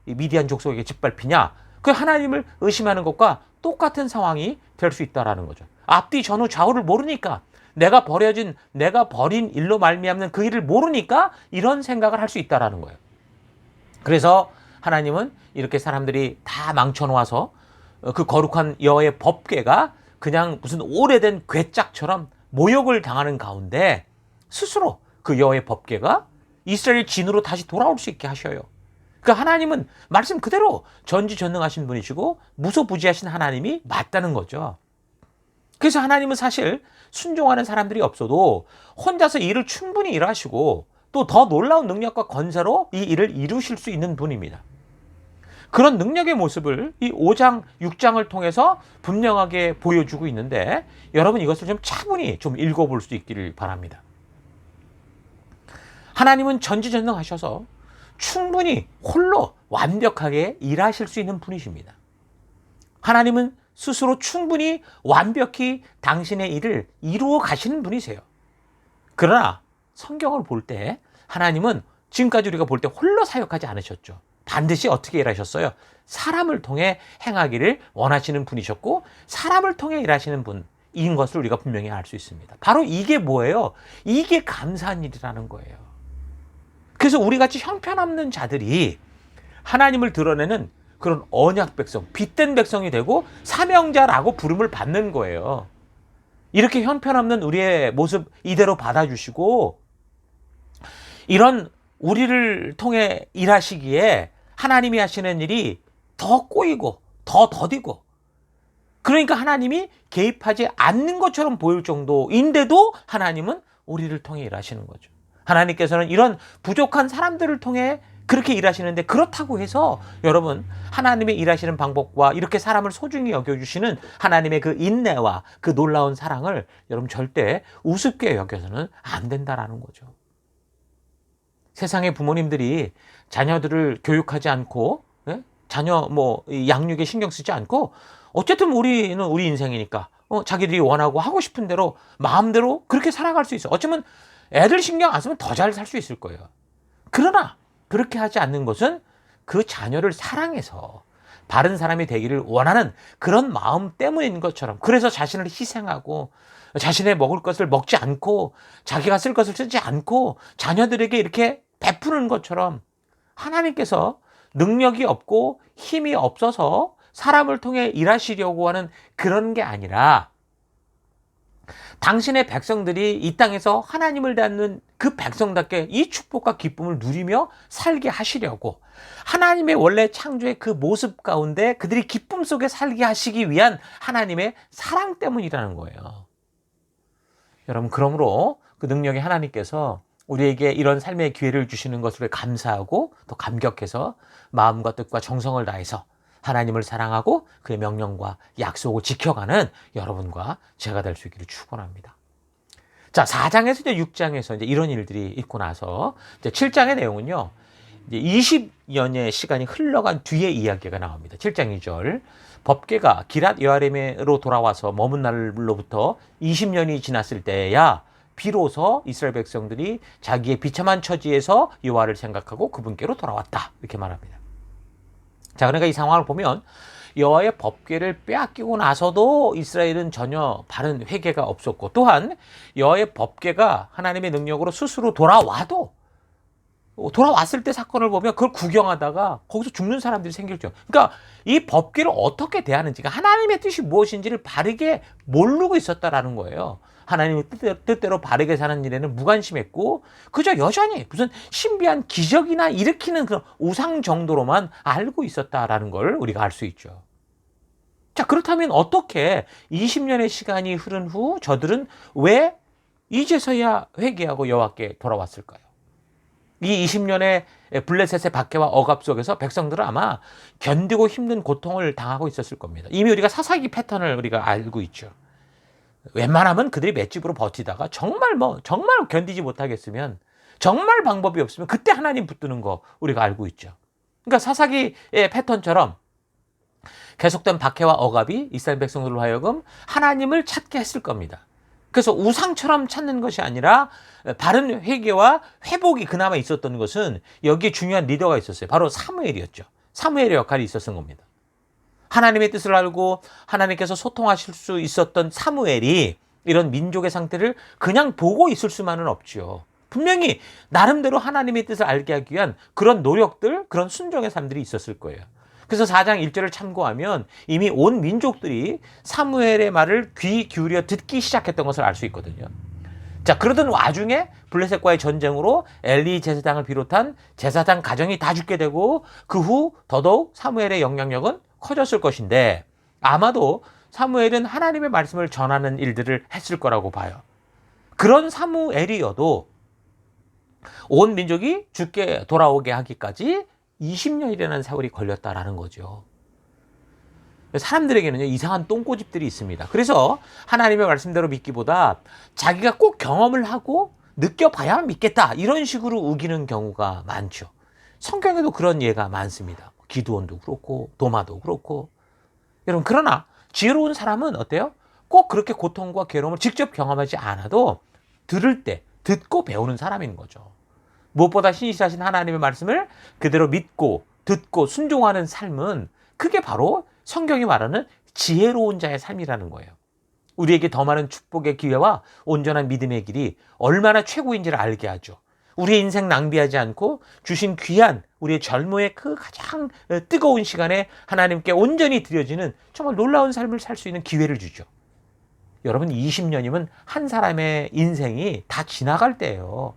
미디안 족속에게 짓밟히냐? 그 하나님을 의심하는 것과 똑같은 상황이 될 수 있다라는 거죠. 앞뒤 전후 좌우를 모르니까 내가 버린 일로 말미암는 그 일을 모르니까 이런 생각을 할 수 있다라는 거예요. 그래서 하나님은 이렇게 사람들이 다 망쳐놓아서 그 거룩한 여호와의 법궤가 그냥 무슨 오래된 괴짝처럼 모욕을 당하는 가운데 스스로 그 여호와의 법궤가 이스라엘 진으로 다시 돌아올 수 있게 하셔요. 그러니까 하나님은 말씀 그대로 전지전능하신 분이시고 무소부지하신 하나님이 맞다는 거죠. 그래서 하나님은 사실 순종하는 사람들이 없어도 혼자서 일을 충분히 일하시고 또 더 놀라운 능력과 권세로 이 일을 이루실 수 있는 분입니다. 그런 능력의 모습을 이 5장, 6장을 통해서 분명하게 보여주고 있는데 여러분 이것을 좀 차분히 좀 읽어볼 수 있기를 바랍니다. 하나님은 전지전능하셔서 충분히 홀로 완벽하게 일하실 수 있는 분이십니다. 하나님은 스스로 충분히 완벽히 당신의 일을 이루어 가시는 분이세요. 그러나 성경을 볼 때 하나님은 지금까지 우리가 볼 때 홀로 사역하지 않으셨죠. 반드시 어떻게 일하셨어요? 사람을 통해 행하기를 원하시는 분이셨고 사람을 통해 일하시는 분인 것을 우리가 분명히 알 수 있습니다. 바로 이게 뭐예요? 이게 감사한 일이라는 거예요. 그래서 우리같이 형편없는 자들이 하나님을 드러내는 그런 언약 백성, 빚된 백성이 되고 사명자라고 부름을 받는 거예요. 이렇게 형편없는 우리의 모습 이대로 받아주시고 이런 우리를 통해 일하시기에 하나님이 하시는 일이 더 꼬이고 더 더디고 그러니까 하나님이 개입하지 않는 것처럼 보일 정도인데도 하나님은 우리를 통해 일하시는 거죠. 하나님께서는 이런 부족한 사람들을 통해 그렇게 일하시는데 그렇다고 해서 여러분 하나님의 일하시는 방법과 이렇게 사람을 소중히 여겨주시는 하나님의 그 인내와 그 놀라운 사랑을 여러분 절대 우습게 여겨서는 안 된다라는 거죠. 세상의 부모님들이 자녀들을 교육하지 않고 자녀 양육에 신경 쓰지 않고 어쨌든 우리는 우리 인생이니까 자기들이 원하고 하고 싶은 대로 마음대로 그렇게 살아갈 수 있어. 어쩌면 애들 신경 안 쓰면 더 잘 살 수 있을 거예요. 그러나 그렇게 하지 않는 것은 그 자녀를 사랑해서 바른 사람이 되기를 원하는 그런 마음 때문인 것처럼 그래서 자신을 희생하고 자신의 먹을 것을 먹지 않고 자기가 쓸 것을 쓰지 않고 자녀들에게 이렇게 베푸는 것처럼 하나님께서 능력이 없고 힘이 없어서 사람을 통해 일하시려고 하는 그런 게 아니라 당신의 백성들이 이 땅에서 하나님을 닮는 그 백성답게 이 축복과 기쁨을 누리며 살게 하시려고 하나님의 원래 창조의 그 모습 가운데 그들이 기쁨 속에 살게 하시기 위한 하나님의 사랑 때문이라는 거예요. 여러분 그러므로 그 능력의 하나님께서 우리에게 이런 삶의 기회를 주시는 것을 감사하고 또 감격해서 마음과 뜻과 정성을 다해서 하나님을 사랑하고 그의 명령과 약속을 지켜가는 여러분과 제가 될 수 있기를 축원합니다. 자, 4장에서 이제 6장에서 이제 이런 일들이 있고 나서 이제 7장의 내용은요. 이제 20년의 시간이 흘러간 뒤에 이야기가 나옵니다. 7장 2절. 법궤가 기랏 여아림으로 돌아와서 머문 날로부터 20년이 지났을 때야 비로소 이스라엘 백성들이 자기의 비참한 처지에서 여호와를 생각하고 그분께로 돌아왔다. 이렇게 말합니다. 자, 그러니까 이 상황을 보면 여호와의 법궤를 빼앗기고 나서도 이스라엘은 전혀 바른 회개가 없었고 또한 여호와의 법궤가 하나님의 능력으로 스스로 돌아왔을 때 사건을 보면 그걸 구경하다가 거기서 죽는 사람들이 생겼죠. 그러니까 이 법궤를 어떻게 대하는지가 하나님의 뜻이 무엇인지를 바르게 모르고 있었다라는 거예요. 하나님의 뜻대로 바르게 사는 일에는 무관심했고 그저 여전히 무슨 신비한 기적이나 일으키는 그런 우상 정도로만 알고 있었다라는 걸 우리가 알 수 있죠. 자, 그렇다면 어떻게 20년의 시간이 흐른 후 저들은 왜 이제서야 회개하고 여호와께 돌아왔을까요? 이 20년의 블레셋의 박해와 억압 속에서 백성들은 아마 견디고 힘든 고통을 당하고 있었을 겁니다. 이미 우리가 사사기 패턴을 우리가 알고 있죠. 웬만하면 그들이 맷집으로 버티다가 정말 견디지 못하겠으면 정말 방법이 없으면 그때 하나님 붙드는 거 우리가 알고 있죠. 그러니까 사사기의 패턴처럼 계속된 박해와 억압이 이스라엘 백성들로 하여금 하나님을 찾게 했을 겁니다. 그래서 우상처럼 찾는 것이 아니라 바른 회개와 회복이 그나마 있었던 것은 여기에 중요한 리더가 있었어요. 바로 사무엘이었죠. 사무엘의 역할이 있었던 겁니다. 하나님의 뜻을 알고 하나님께서 소통하실 수 있었던 사무엘이 이런 민족의 상태를 그냥 보고 있을 수만은 없죠. 분명히 나름대로 하나님의 뜻을 알게 하기 위한 그런 노력들, 그런 순종의 삶들이 있었을 거예요. 그래서 4장 1절을 참고하면 이미 온 민족들이 사무엘의 말을 귀 기울여 듣기 시작했던 것을 알 수 있거든요. 자, 그러던 와중에 블레셋과의 전쟁으로 엘리 제사장을 비롯한 제사장 가정이 다 죽게 되고 그 후 더더욱 사무엘의 영향력은 커졌을 것인데 아마도 사무엘은 하나님의 말씀을 전하는 일들을 했을 거라고 봐요. 그런 사무엘이어도 온 민족이 죽게 돌아오게 하기까지 20년이라는 세월이 걸렸다라는 거죠. 사람들에게는요, 이상한 똥꼬집들이 있습니다. 그래서 하나님의 말씀대로 믿기보다 자기가 꼭 경험을 하고 느껴봐야 믿겠다, 이런 식으로 우기는 경우가 많죠. 성경에도 그런 예가 많습니다. 기드온도 그렇고 도마도 그렇고. 여러분, 그러나 지혜로운 사람은 어때요? 꼭 그렇게 고통과 괴로움을 직접 경험하지 않아도 들을 때 듣고 배우는 사람인 거죠. 무엇보다 신실하신 하나님의 말씀을 그대로 믿고 듣고 순종하는 삶은 그게 바로 성경이 말하는 지혜로운 자의 삶이라는 거예요. 우리에게 더 많은 축복의 기회와 온전한 믿음의 길이 얼마나 최고인지를 알게 하죠. 우리의 인생 낭비하지 않고 주신 귀한 우리의 젊음의 그 가장 뜨거운 시간에 하나님께 온전히 드려지는 정말 놀라운 삶을 살 수 있는 기회를 주죠. 여러분, 20년이면 한 사람의 인생이 다 지나갈 때예요.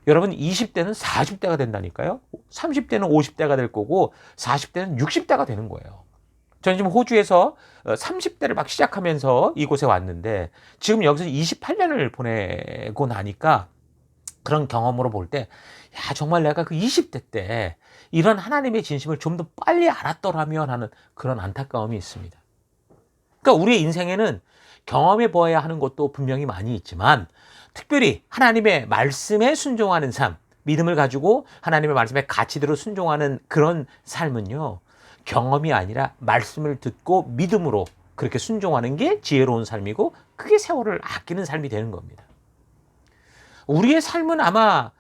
여러분, 20대는 40대가 된다니까요. 30대는 50대가 될 거고 40대는 60대가 되는 거예요. 저는 지금 호주에서 30대를 막 시작하면서 이곳에 왔는데 지금 여기서 28년을 보내고 나니까 그런 경험으로 볼 때, 야, 정말 내가 그 20대 때 이런 하나님의 진심을 좀 더 빨리 알았더라면 하는 그런 안타까움이 있습니다. 그러니까 우리의 인생에는 경험해 보아야 하는 것도 분명히 많이 있지만 특별히 하나님의 말씀에 순종하는 삶, 믿음을 가지고 하나님의 말씀의 가치대로 순종하는 그런 삶은요, 경험이 아니라 말씀을 듣고 믿음으로 그렇게 순종하는 게 지혜로운 삶이고 그게 세월을 아끼는 삶이 되는 겁니다. 우리의 삶은 아마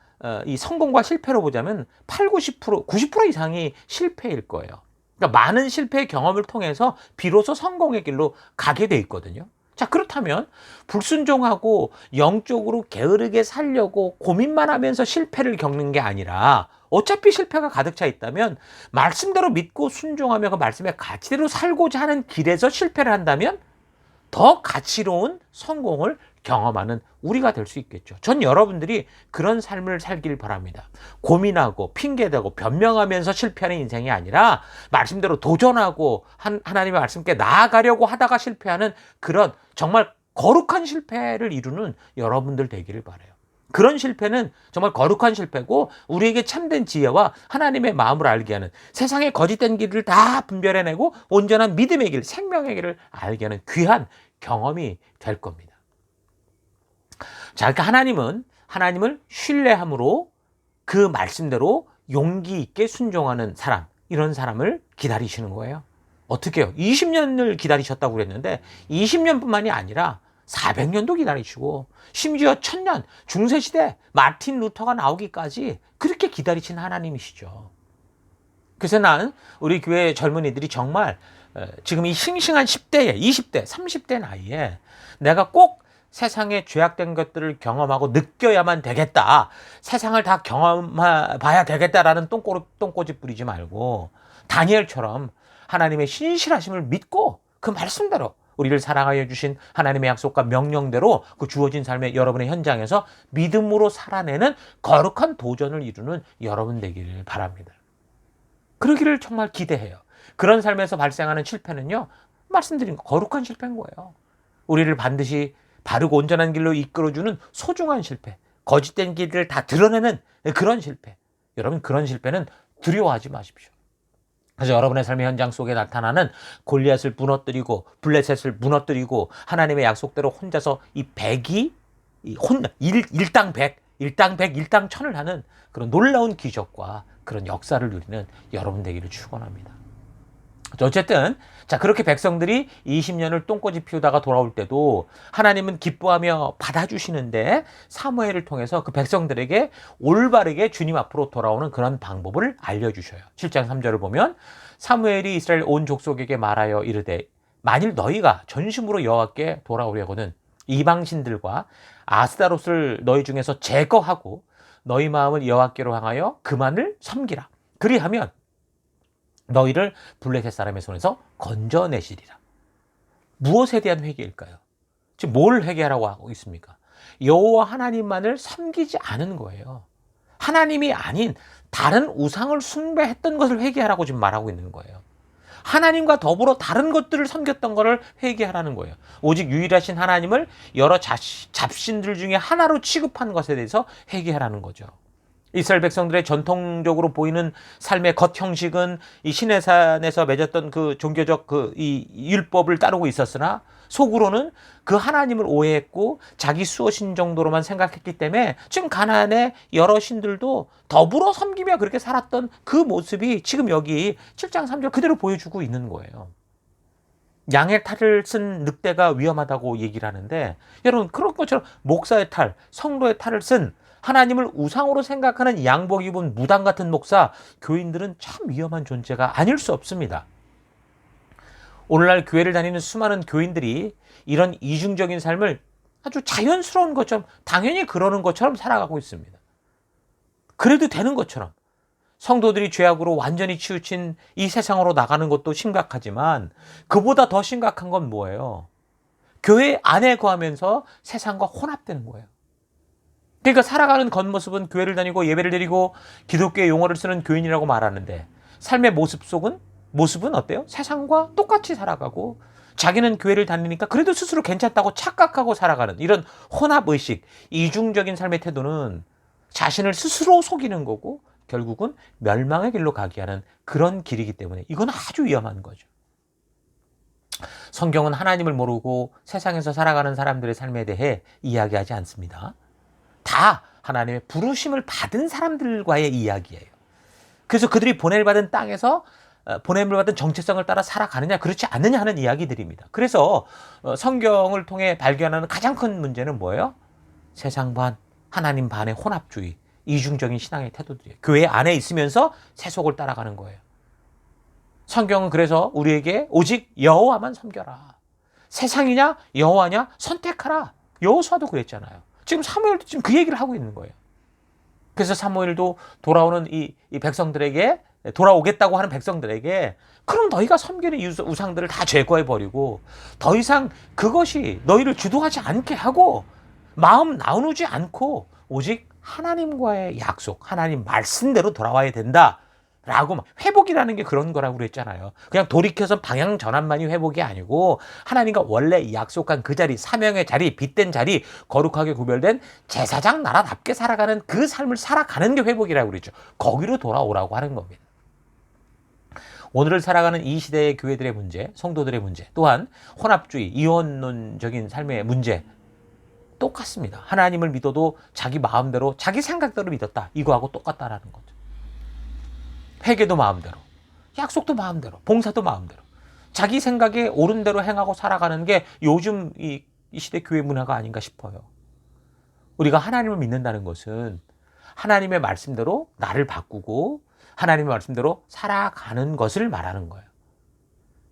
이 성공과 실패로 보자면 80, 90% 이상이 실패일 거예요. 그러니까 많은 실패의 경험을 통해서 비로소 성공의 길로 가게 돼 있거든요. 자, 그렇다면 불순종하고 영적으로 게으르게 살려고 고민만 하면서 실패를 겪는 게 아니라 어차피 실패가 가득 차 있다면 말씀대로 믿고 순종하며 그 말씀의 가치대로 살고자 하는 길에서 실패를 한다면 더 가치로운 성공을 경험하는 우리가 될 수 있겠죠. 전 여러분들이 그런 삶을 살길 바랍니다. 고민하고 핑계대고 변명하면서 실패하는 인생이 아니라 말씀대로 도전하고 하나님의 말씀께 나아가려고 하다가 실패하는 그런 정말 거룩한 실패를 이루는 여러분들 되기를 바라요. 그런 실패는 정말 거룩한 실패고 우리에게 참된 지혜와 하나님의 마음을 알게 하는, 세상의 거짓된 길을 다 분별해내고 온전한 믿음의 길, 생명의 길을 알게 하는 귀한 경험이 될 겁니다. 자, 그러니까 하나님을 신뢰함으로 그 말씀대로 용기 있게 순종하는 사람, 이런 사람을 기다리시는 거예요. 어떻게 해요? 20년을 기다리셨다고 그랬는데 20년뿐만이 아니라 400년도 기다리시고 심지어 1000년, 중세시대 마틴 루터가 나오기까지 그렇게 기다리신 하나님이시죠. 그래서 난 우리 교회 젊은이들이 정말 지금 이 싱싱한 10대에 20대, 30대 나이에 내가 꼭 세상에 죄악된 것들을 경험하고 느껴야만 되겠다, 세상을 다 경험해봐야 되겠다라는 똥꼬집 부리지 말고 다니엘처럼 하나님의 신실하심을 믿고 그 말씀대로 우리를 사랑하여 주신 하나님의 약속과 명령대로 그 주어진 삶의 여러분의 현장에서 믿음으로 살아내는 거룩한 도전을 이루는 여러분 되기를 바랍니다. 그러기를 정말 기대해요. 그런 삶에서 발생하는 실패는요, 말씀드린 거룩한 실패인 거예요. 우리를 반드시 바르고 온전한 길로 이끌어주는 소중한 실패, 거짓된 길을 다 드러내는 그런 실패. 여러분, 그런 실패는 두려워하지 마십시오. 그래서 여러분의 삶의 현장 속에 나타나는 골리앗을 무너뜨리고 블레셋을 무너뜨리고 하나님의 약속대로 혼자서 이 백이 일당 백, 일당 천을 하는 그런 놀라운 기적과 그런 역사를 누리는 여러분 되기를 축원합니다. 어쨌든 자, 그렇게 백성들이 20년을 똥꼬지 피우다가 돌아올 때도 하나님은 기뻐하며 받아주시는데 사무엘을 통해서 그 백성들에게 올바르게 주님 앞으로 돌아오는 그런 방법을 알려주셔요. 7장 3절을 보면 사무엘이 이스라엘 온 족속에게 말하여 이르되 만일 너희가 전심으로 여호와께 돌아오려거든 이방신들과 아스타롯을 너희 중에서 제거하고 너희 마음을 여호와께로 향하여 그만을 섬기라. 그리하면 너희를 블레셋 사람의 손에서 건져내시리라. 무엇에 대한 회개일까요? 지금 뭘 회개하라고 하고 있습니까? 여호와 하나님만을 섬기지 않은 거예요. 하나님이 아닌 다른 우상을 숭배했던 것을 회개하라고 지금 말하고 있는 거예요. 하나님과 더불어 다른 것들을 섬겼던 것을 회개하라는 거예요. 오직 유일하신 하나님을 여러 잡신들 중에 하나로 취급한 것에 대해서 회개하라는 거죠. 이스라엘 백성들의 전통적으로 보이는 삶의 겉 형식은 이 시내산에서 맺었던 그 종교적 이 율법을 따르고 있었으나 속으로는 그 하나님을 오해했고 자기 수호신 정도로만 생각했기 때문에 지금 가나안의 여러 신들도 더불어 섬기며 그렇게 살았던 그 모습이 지금 여기 7장 3절 그대로 보여주고 있는 거예요. 양의 탈을 쓴 늑대가 위험하다고 얘기를 하는데 여러분 그런 것처럼 목사의 탈, 성도의 탈을 쓴 하나님을 우상으로 생각하는 양복 입은 무당 같은 목사, 교인들은 참 위험한 존재가 아닐 수 없습니다. 오늘날 교회를 다니는 수많은 교인들이 이런 이중적인 삶을 아주 자연스러운 것처럼 당연히 그러는 것처럼 살아가고 있습니다. 그래도 되는 것처럼 성도들이 죄악으로 완전히 치우친 이 세상으로 나가는 것도 심각하지만 그보다 더 심각한 건 뭐예요? 교회 안에 거하면서 세상과 혼합되는 거예요. 그러니까 살아가는 겉모습은 교회를 다니고 예배를 드리고 기독교의 용어를 쓰는 교인이라고 말하는데 삶의 모습은 어때요? 세상과 똑같이 살아가고 자기는 교회를 다니니까 그래도 스스로 괜찮다고 착각하고 살아가는 이런 혼합의식, 이중적인 삶의 태도는 자신을 스스로 속이는 거고 결국은 멸망의 길로 가게 하는 그런 길이기 때문에 이건 아주 위험한 거죠. 성경은 하나님을 모르고 세상에서 살아가는 사람들의 삶에 대해 이야기하지 않습니다. 다 하나님의 부르심을 받은 사람들과의 이야기예요. 그래서 그들이 보냄을 받은 땅에서 보냄을 받은 정체성을 따라 살아가느냐 그렇지 않느냐 하는 이야기들입니다. 그래서 성경을 통해 발견하는 가장 큰 문제는 뭐예요? 세상 반, 하나님 반의 혼합주의, 이중적인 신앙의 태도들이에요. 교회 안에 있으면서 세속을 따라가는 거예요. 성경은 그래서 우리에게 오직 여호와만 섬겨라. 세상이냐 여호와냐 선택하라. 여호수아도 그랬잖아요. 지금 사무엘도 지금 그 얘기를 하고 있는 거예요. 그래서 사무엘도 돌아오는 이 백성들에게 돌아오겠다고 하는 백성들에게 그럼 너희가 섬기는 우상들을 다 제거해버리고 더 이상 그것이 너희를 주도하지 않게 하고 마음 나누지 않고 오직 하나님과의 약속, 하나님 말씀대로 돌아와야 된다. 라고 회복이라는 게 그런 거라고 그랬잖아요. 그냥 돌이켜서 방향 전환만이 회복이 아니고 하나님과 원래 약속한 그 자리, 사명의 자리, 빗된 자리, 거룩하게 구별된 제사장 나라답게 살아가는 그 삶을 살아가는 게 회복이라고 그랬죠. 거기로 돌아오라고 하는 겁니다. 오늘을 살아가는 이 시대의 교회들의 문제, 성도들의 문제, 또한 혼합주의, 이원론적인 삶의 문제 똑같습니다. 하나님을 믿어도 자기 마음대로, 자기 생각대로 믿었다. 이거하고 똑같다라는 거죠. 회개도 마음대로, 약속도 마음대로, 봉사도 마음대로 자기 생각에 옳은 대로 행하고 살아가는 게 요즘 이 시대 교회 문화가 아닌가 싶어요. 우리가 하나님을 믿는다는 것은 하나님의 말씀대로 나를 바꾸고 하나님의 말씀대로 살아가는 것을 말하는 거예요.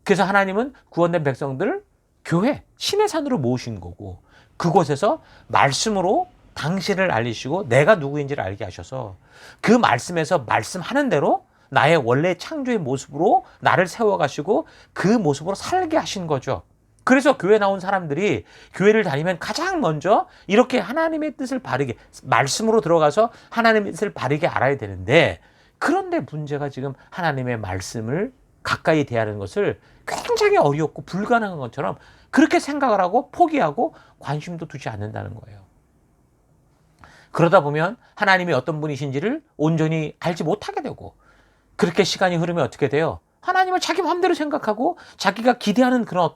그래서 하나님은 구원된 백성들을 교회, 신의 산으로 모으신 거고 그곳에서 말씀으로 당신을 알리시고 내가 누구인지를 알게 하셔서 그 말씀에서 말씀하는 대로 나의 원래 창조의 모습으로 나를 세워가시고 그 모습으로 살게 하신 거죠. 그래서 교회 나온 사람들이 교회를 다니면 가장 먼저 이렇게 하나님의 뜻을 바르게 말씀으로 들어가서 하나님의 뜻을 바르게 알아야 되는데, 그런데 문제가 지금 하나님의 말씀을 가까이 대하는 것을 굉장히 어렵고 불가능한 것처럼 그렇게 생각을 하고 포기하고 관심도 두지 않는다는 거예요. 그러다 보면 하나님이 어떤 분이신지를 온전히 알지 못하게 되고, 그렇게 시간이 흐르면 어떻게 돼요? 하나님을 자기 마음대로 생각하고 자기가 기대하는 그런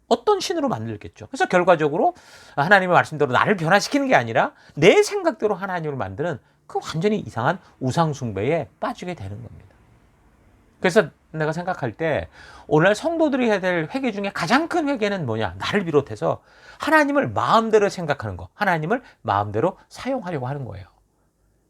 어떤 신으로 만들겠죠. 그래서 결과적으로 하나님의 말씀대로 나를 변화시키는 게 아니라 내 생각대로 하나님을 만드는 그 완전히 이상한 우상 숭배에 빠지게 되는 겁니다. 그래서 내가 생각할 때 오늘 성도들이 해야 될 회개 중에 가장 큰 회개는 뭐냐? 나를 비롯해서 하나님을 마음대로 생각하는 거, 하나님을 마음대로 사용하려고 하는 거예요.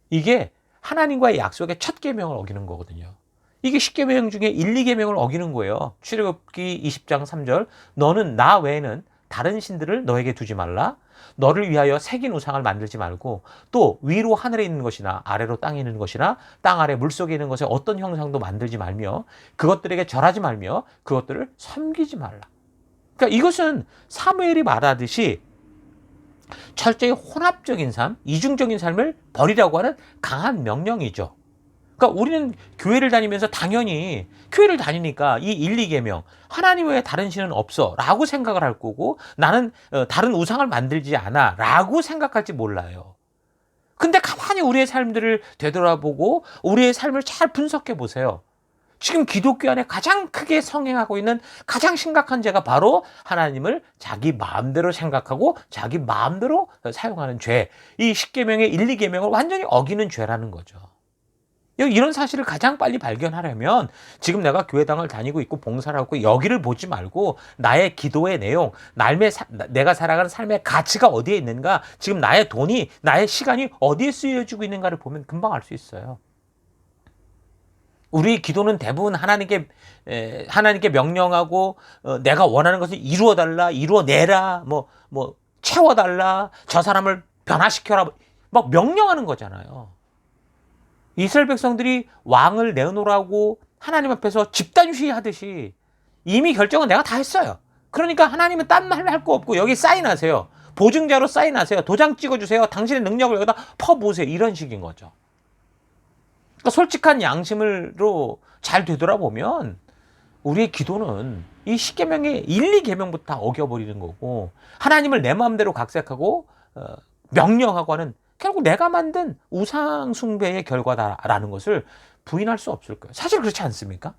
이게 하나님과의 약속의 첫 계명을 어기는 거거든요. 이게 10계명 중에 1, 2계명을 어기는 거예요. 출애굽기 20장 3절, 너는 나 외에는 다른 신들을 너에게 두지 말라. 너를 위하여 새긴 우상을 만들지 말고, 또 위로 하늘에 있는 것이나 아래로 땅에 있는 것이나 땅 아래 물속에 있는 것의 어떤 형상도 만들지 말며 그것들에게 절하지 말며 그것들을 섬기지 말라. 그러니까 이것은 사무엘이 말하듯이 철저히 혼합적인 삶, 이중적인 삶을 버리라고 하는 강한 명령이죠. 그러니까 우리는 교회를 다니면서 당연히 교회를 다니니까 이 1, 2계명 하나님 외에 다른 신은 없어 라고 생각을 할 거고, 나는 다른 우상을 만들지 않아 라고 생각할지 몰라요. 근데 가만히 우리의 삶들을 되돌아보고 우리의 삶을 잘 분석해 보세요. 지금 기독교 안에 가장 크게 성행하고 있는 가장 심각한 죄가 바로 하나님을 자기 마음대로 생각하고 자기 마음대로 사용하는 죄, 이 10계명의 1, 2계명을 완전히 어기는 죄라는 거죠. 이런 사실을 가장 빨리 발견하려면 지금 내가 교회당을 다니고 있고 봉사를 하고 여기를 보지 말고 나의 기도의 내용, 내가 살아가는 삶의 가치가 어디에 있는가, 지금 나의 돈이, 나의 시간이 어디에 쓰여지고 있는가를 보면 금방 알 수 있어요. 우리 기도는 대부분 하나님께 명령하고 내가 원하는 것을 이루어달라, 이루어내라, 채워달라, 저 사람을 변화시켜라, 막 명령하는 거잖아요. 이스라엘 백성들이 왕을 내놓으라고 하나님 앞에서 집단주의 하듯이 이미 결정은 내가 다 했어요. 그러니까 하나님은 딴 말 할 거 없고 여기 사인하세요. 보증자로 사인하세요. 도장 찍어주세요. 당신의 능력을 여기다 퍼보세요. 이런 식인 거죠. 그러니까 솔직한 양심으로 잘 되돌아보면 우리의 기도는 이 10계명의 1, 2계명부터 다 어겨버리는 거고, 하나님을 내 마음대로 각색하고 명령하고 하는, 결국 내가 만든 우상 숭배의 결과다라는 것을 부인할 수 없을 거예요. 사실 그렇지 않습니까?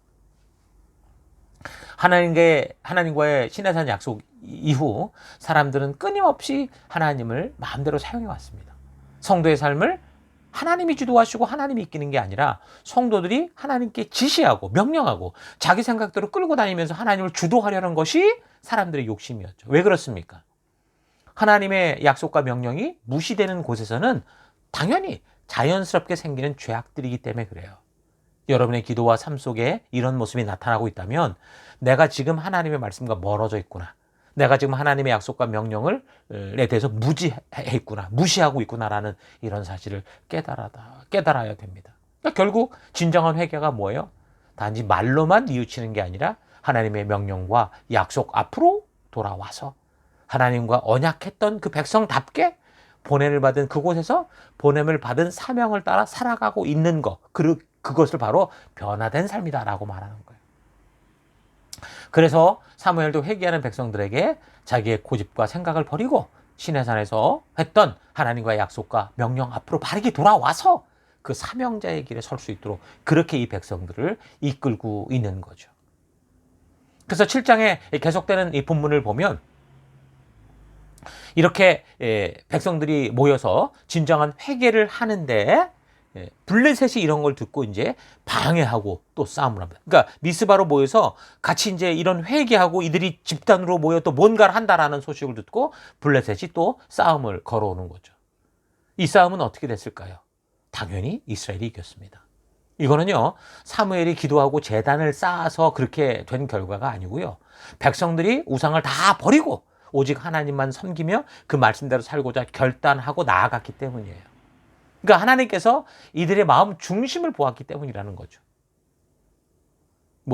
하나님과의 시내산 약속 이후 사람들은 끊임없이 하나님을 마음대로 사용해 왔습니다. 성도의 삶을 하나님이 주도하시고 하나님이 이끄는 게 아니라 성도들이 하나님께 지시하고 명령하고 자기 생각대로 끌고 다니면서 하나님을 주도하려는 것이 사람들의 욕심이었죠. 왜 그렇습니까? 하나님의 약속과 명령이 무시되는 곳에서는 당연히 자연스럽게 생기는 죄악들이기 때문에 그래요. 여러분의 기도와 삶 속에 이런 모습이 나타나고 있다면 내가 지금 하나님의 말씀과 멀어져 있구나, 내가 지금 하나님의 약속과 명령에 대해서 무시하고 있구나라는 이런 사실을 깨달아야 됩니다. 그러니까 결국 진정한 회개가 뭐예요? 단지 말로만 뉘우치는 게 아니라 하나님의 명령과 약속 앞으로 돌아와서 하나님과 언약했던 그 백성답게 보냄을 받은 그곳에서 보냄을 받은 사명을 따라 살아가고 있는 것, 그것을 바로 변화된 삶이다라고 말하는 거예요. 그래서 사무엘도 회개하는 백성들에게 자기의 고집과 생각을 버리고 시내산에서 했던 하나님과의 약속과 명령 앞으로 바르게 돌아와서 그 사명자의 길에 설 수 있도록 그렇게 이 백성들을 이끌고 있는 거죠. 그래서 7장에 계속되는 이 본문을 보면 이렇게 백성들이 모여서 진정한 회개를 하는데 블레셋이 이런 걸 듣고 이제 방해하고 또 싸움을 합니다. 그러니까 미스바로 모여서 같이 이제 이런 회개하고 이들이 집단으로 모여 또 뭔가를 한다라는 소식을 듣고 블레셋이 또 싸움을 걸어오는 거죠. 이 싸움은 어떻게 됐을까요? 당연히 이스라엘이 이겼습니다. 이거는요, 사무엘이 기도하고 제단을 쌓아서 그렇게 된 결과가 아니고요, 백성들이 우상을 다 버리고 오직 하나님만 섬기며 그 말씀대로 살고자 결단하고 나아갔기 때문이에요. 그러니까 하나님께서 이들의 마음 중심을 보았기 때문이라는 거죠.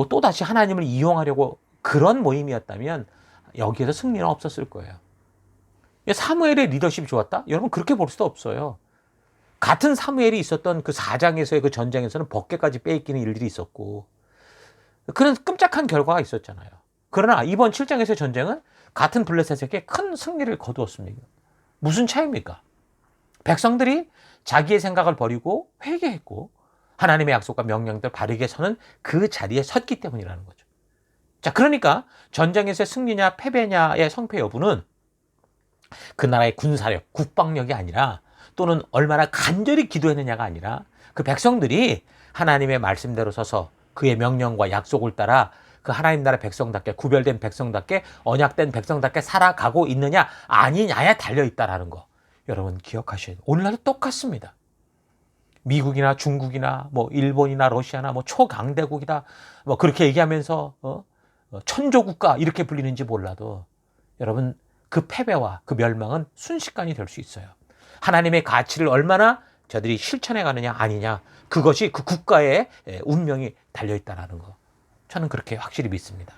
또다시 하나님을 이용하려고 그런 모임이었다면 여기에서 승리는 없었을 거예요. 사무엘의 리더십이 좋았다? 여러분 그렇게 볼 수도 없어요. 같은 사무엘이 있었던 그 4장에서의 그 전쟁에서는 벗개까지 빼앗기는 일들이 있었고 그런 끔찍한 결과가 있었잖아요. 그러나 이번 7장에서의 전쟁은 같은 블레셋에게 큰 승리를 거두었습니다. 무슨 차이입니까? 백성들이 자기의 생각을 버리고 회개했고 하나님의 약속과 명령들 바르게 서는 그 자리에 섰기 때문이라는 거죠. 자, 그러니까 전쟁에서의 승리냐 패배냐의 성패 여부는 그 나라의 군사력, 국방력이 아니라 또는 얼마나 간절히 기도했느냐가 아니라 그 백성들이 하나님의 말씀대로 서서 그의 명령과 약속을 따라 그 하나님 나라 백성답게 구별된 백성답게 언약된 백성답게 살아가고 있느냐 아니냐에 달려있다라는 거 여러분 기억하셔야 돼요. 오늘날도 똑같습니다. 미국이나 중국이나 뭐 일본이나 러시아나 뭐 초강대국이다 뭐 그렇게 얘기하면서 천조국가 이렇게 불리는지 몰라도 여러분 그 패배와 그 멸망은 순식간이 될 수 있어요. 하나님의 가치를 얼마나 저들이 실천해 가느냐 아니냐 그것이 그 국가의 운명이 달려있다는 거 저는 그렇게 확실히 믿습니다.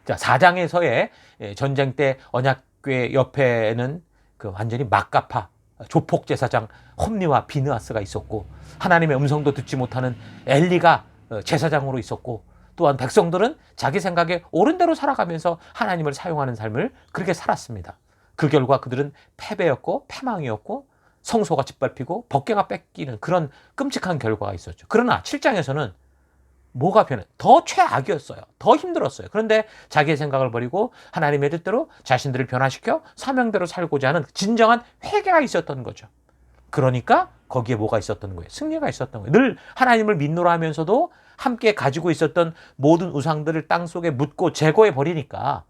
자, 4장에서의 전쟁 때 언약궤 옆에는 그 완전히 막가파 조폭 제사장 홈리와 비느하스가 있었고 하나님의 음성도 듣지 못하는 엘리가 제사장으로 있었고 또한 백성들은 자기 생각에 옳은 대로 살아가면서 하나님을 사용하는 삶을 그렇게 살았습니다. 그 결과 그들은 패배였고 패망이었고 성소가 짓밟히고 법궤가 뺏기는 그런 끔찍한 결과가 있었죠. 그러나 7장에서는 뭐가 변해? 더 최악이었어요. 더 힘들었어요. 그런데 자기의 생각을 버리고 하나님의 뜻대로 자신들을 변화시켜 사명대로 살고자 하는 진정한 회개가 있었던 거죠. 그러니까 거기에 뭐가 있었던 거예요? 승리가 있었던 거예요. 늘 하나님을 믿노라 하면서도 함께 가지고 있었던 모든 우상들을 땅속에 묻고 제거해 버리니까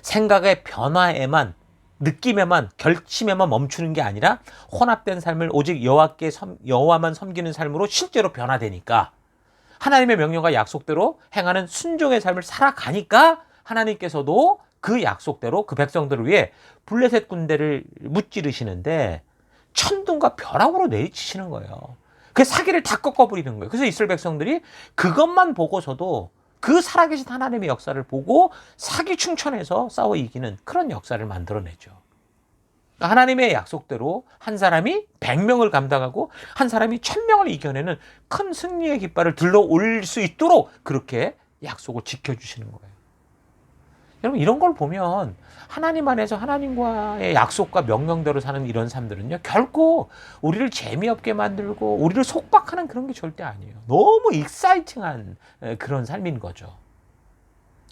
생각의 변화에만 느낌에만 결심에만 멈추는 게 아니라 혼합된 삶을 오직 여호와만 섬기는 삶으로 실제로 변화되니까 하나님의 명령과 약속대로 행하는 순종의 삶을 살아가니까 하나님께서도 그 약속대로 그 백성들을 위해 블레셋 군대를 무찌르시는데 천둥과 벼락으로 내리치시는 거예요. 그 사기를 다 꺾어버리는 거예요. 그래서 이스라엘 백성들이 그것만 보고서도 그 살아계신 하나님의 역사를 보고 사기충천해서 싸워 이기는 그런 역사를 만들어내죠. 하나님의 약속대로 한 사람이 100명을 감당하고 한 사람이 1000명을 이겨내는 큰 승리의 깃발을 들러올릴 수 있도록 그렇게 약속을 지켜주시는 거예요. 여러분 이런 걸 보면 하나님 안에서 하나님과의 약속과 명령대로 사는 이런 삶들은요 결코 우리를 재미없게 만들고 우리를 속박하는 그런 게 절대 아니에요. 너무 익사이팅한 그런 삶인 거죠.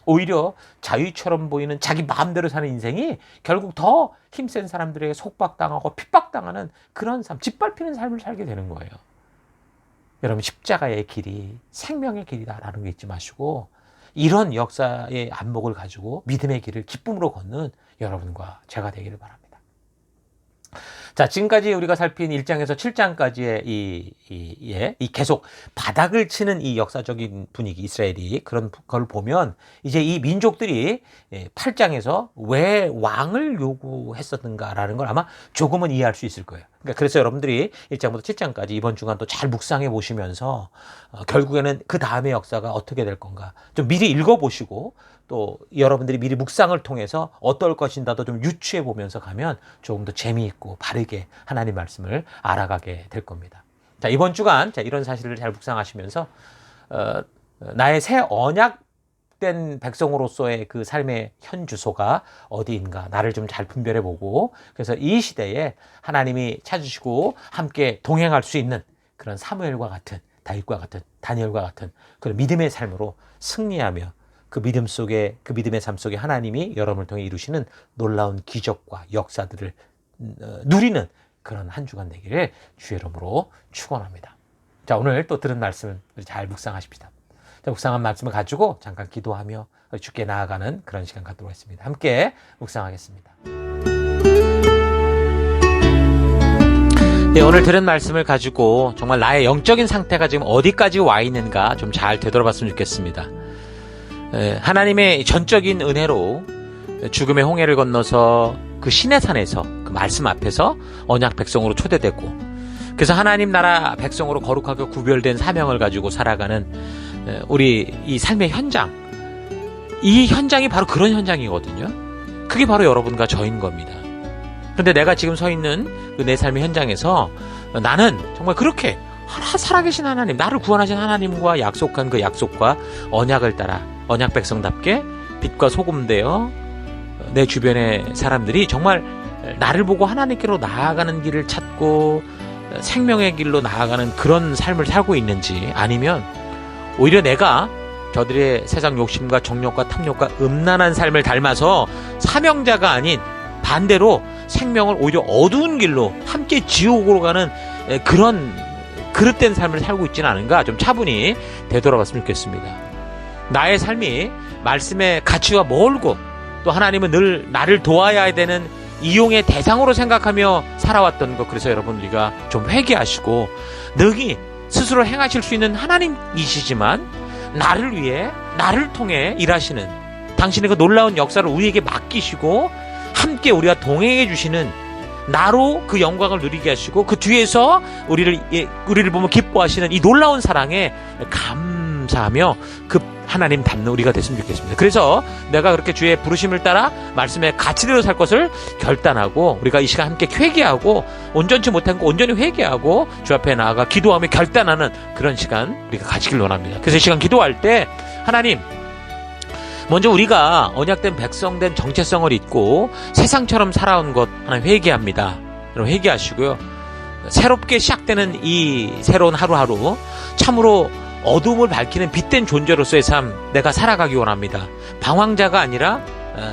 오히려 자유처럼 보이는 자기 마음대로 사는 인생이 결국 더 힘센 사람들에게 속박당하고 핍박당하는 그런 삶, 짓밟히는 삶을 살게 되는 거예요. 여러분 십자가의 길이 생명의 길이다라는 거 잊지 마시고 이런 역사의 안목을 가지고 믿음의 길을 기쁨으로 걷는 여러분과 제가 되기를 바랍니다. 자, 지금까지 우리가 살핀 1장에서 7장까지의 이 계속 바닥을 치는 이 역사적인 분위기, 이스라엘이 그런 걸 보면 이제 이 민족들이 8장에서 왜 왕을 요구했었는가라는 걸 아마 조금은 이해할 수 있을 거예요. 그러니까 그래서 여러분들이 1장부터 7장까지 이번 주간 또 잘 묵상해 보시면서 결국에는 그 다음의 역사가 어떻게 될 건가 좀 미리 읽어보시고 또 여러분들이 미리 묵상을 통해서 어떨 것인가도 좀 유추해 보면서 가면 조금 더 재미있고 바르게 하나님 말씀을 알아가게 될 겁니다. 자, 이번 주간 이런 사실을 잘 묵상하시면서 나의 새 언약된 백성으로서의 그 삶의 현 주소가 어디인가 나를 좀 잘 분별해 보고 그래서 이 시대에 하나님이 찾으시고 함께 동행할 수 있는 그런 사무엘과 같은 다윗과 같은 다니엘과 같은 그런 믿음의 삶으로 승리하며 그 믿음 속에 그 믿음의 삶 속에 하나님이 여러분을 통해 이루시는 놀라운 기적과 역사들을 누리는 그런 한 주간 되기를 주의 이름으로 축원합니다. 자, 오늘 또 들은 말씀 잘 묵상하십시다. 자, 묵상한 말씀을 가지고 잠깐 기도하며 주께 나아가는 그런 시간 갖도록 하겠습니다. 함께 묵상하겠습니다. 네, 오늘 들은 말씀을 가지고 정말 나의 영적인 상태가 지금 어디까지 와 있는가 좀 잘 되돌아봤으면 좋겠습니다. 하나님의 전적인 은혜로 죽음의 홍해를 건너서 그 시내산에서 그 말씀 앞에서 언약 백성으로 초대되고 그래서 하나님 나라 백성으로 거룩하게 구별된 사명을 가지고 살아가는 우리 이 삶의 현장 이 현장이 바로 그런 현장이거든요. 그게 바로 여러분과 저인 겁니다. 그런데 내가 지금 서 있는 그 내 삶의 현장에서 나는 정말 그렇게 살아계신 하나님, 나를 구원하신 하나님과 약속한 그 약속과 언약을 따라 언약 백성답게 빛과 소금 되어 내 주변의 사람들이 정말 나를 보고 하나님께로 나아가는 길을 찾고 생명의 길로 나아가는 그런 삶을 살고 있는지, 아니면 오히려 내가 저들의 세상 욕심과 정욕과 탐욕과 음란한 삶을 닮아서 사명자가 아닌 반대로 생명을 오히려 어두운 길로 함께 지옥으로 가는 그런 그릇된 삶을 살고 있지는 않은가, 좀 차분히 되돌아봤으면 좋겠습니다. 나의 삶이 말씀의 가치와 멀고 또 하나님은 늘 나를 도와야 되는 이용의 대상으로 생각하며 살아왔던 것, 그래서 여러분 우리가 좀 회개하시고 능히 스스로 행하실 수 있는 하나님이시지만 나를 위해 나를 통해 일하시는 당신의 그 놀라운 역사를 우리에게 맡기시고 함께 우리와 동행해 주시는 나로 그 영광을 누리게 하시고 그 뒤에서 우리를 보면 기뻐하시는 이 놀라운 사랑에 감사하며 그 하나님 닮는 우리가 됐으면 좋겠습니다. 그래서 내가 그렇게 주의 부르심을 따라 말씀의 가치대로 살 것을 결단하고 우리가 이 시간 함께 회개하고 온전치 못한 거 온전히 회개하고 주 앞에 나아가 기도하며 결단하는 그런 시간 우리가 가지길 원합니다. 그래서 이 시간 기도할 때 하나님, 먼저 우리가 언약된 백성된 정체성을 잊고 세상처럼 살아온 것 하나님 회개합니다. 여러분 회개하시고요. 새롭게 시작되는 이 새로운 하루하루 참으로 어둠을 밝히는 빛된 존재로서의 삶 내가 살아가기 원합니다. 방황자가 아니라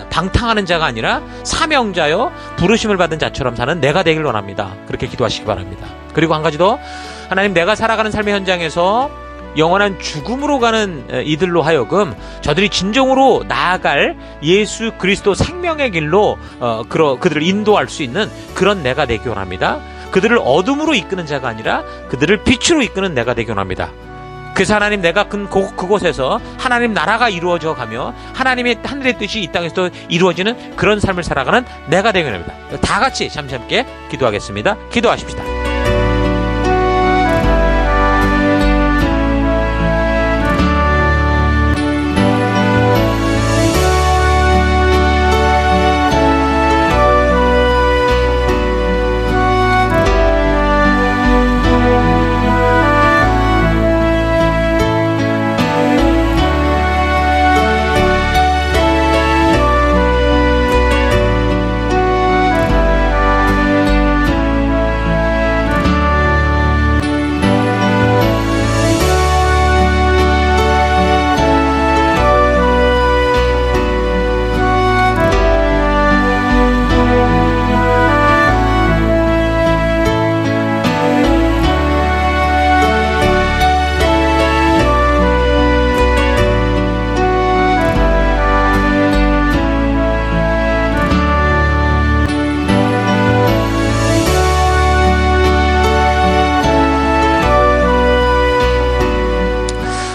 방탕하는 자가 아니라 사명자여 부르심을 받은 자처럼 사는 내가 되길 원합니다. 그렇게 기도하시기 바랍니다. 그리고 한 가지 더, 하나님, 내가 살아가는 삶의 현장에서 영원한 죽음으로 가는 이들로 하여금 저들이 진정으로 나아갈 예수 그리스도 생명의 길로 그들을 인도할 수 있는 그런 내가 되기 원합니다. 그들을 어둠으로 이끄는 자가 아니라 그들을 빛으로 이끄는 내가 되기 원합니다. 그래서 하나님, 내가 그곳에서 하나님 나라가 이루어져 가며 하나님의 하늘의 뜻이 이 땅에서도 이루어지는 그런 삶을 살아가는 내가 되기 원합니다. 다 같이 잠시 함께 기도하겠습니다. 기도하십시다.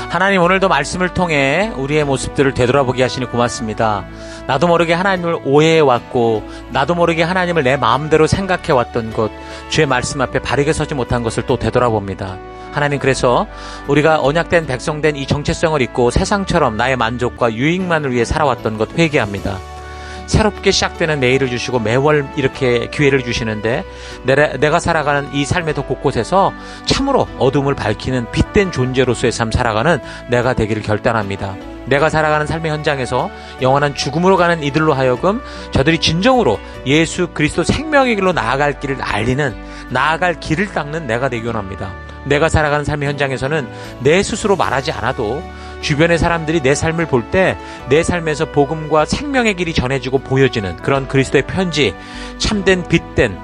하나님, 오늘도 말씀을 통해 우리의 모습들을 되돌아보게 하시니 고맙습니다. 나도 모르게 하나님을 오해해왔고 나도 모르게 하나님을 내 마음대로 생각해왔던 것, 주의 말씀 앞에 바르게 서지 못한 것을 또 되돌아봅니다. 하나님, 그래서 우리가 언약된 백성된 이 정체성을 잊고 세상처럼 나의 만족과 유익만을 위해 살아왔던 것 회개합니다. 새롭게 시작되는 매일을 주시고 매월 이렇게 기회를 주시는데 내가 살아가는 이 삶의 더 곳곳에서 참으로 어둠을 밝히는 빛된 존재로서의 삶 살아가는 내가 되기를 결단합니다. 내가 살아가는 삶의 현장에서 영원한 죽음으로 가는 이들로 하여금 저들이 진정으로 예수 그리스도 생명의 길로 나아갈 길을 알리는, 나아갈 길을 닦는 내가 되기 원합니다. 내가 살아가는 삶의 현장에서는 내 스스로 말하지 않아도 주변의 사람들이 내 삶을 볼 때 내 삶에서 복음과 생명의 길이 전해지고 보여지는 그런 그리스도의 편지, 참된 빛된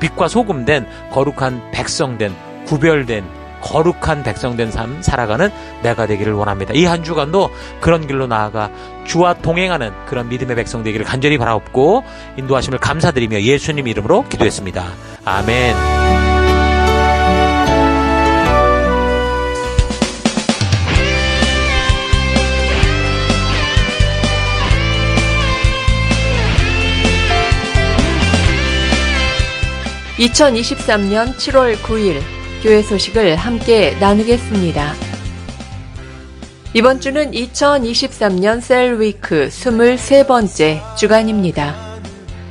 빛과 소금된 거룩한 백성된 구별된 거룩한 백성된 삶 살아가는 내가 되기를 원합니다. 이 한 주간도 그런 길로 나아가 주와 동행하는 그런 믿음의 백성 되기를 간절히 바라옵고 인도하심을 감사드리며 예수님 이름으로 기도했습니다. 아멘. (2023년 7월 9일) 교회 소식을 함께 나누겠습니다. 이번 주는 2023년 셀위크 23번째 주간입니다.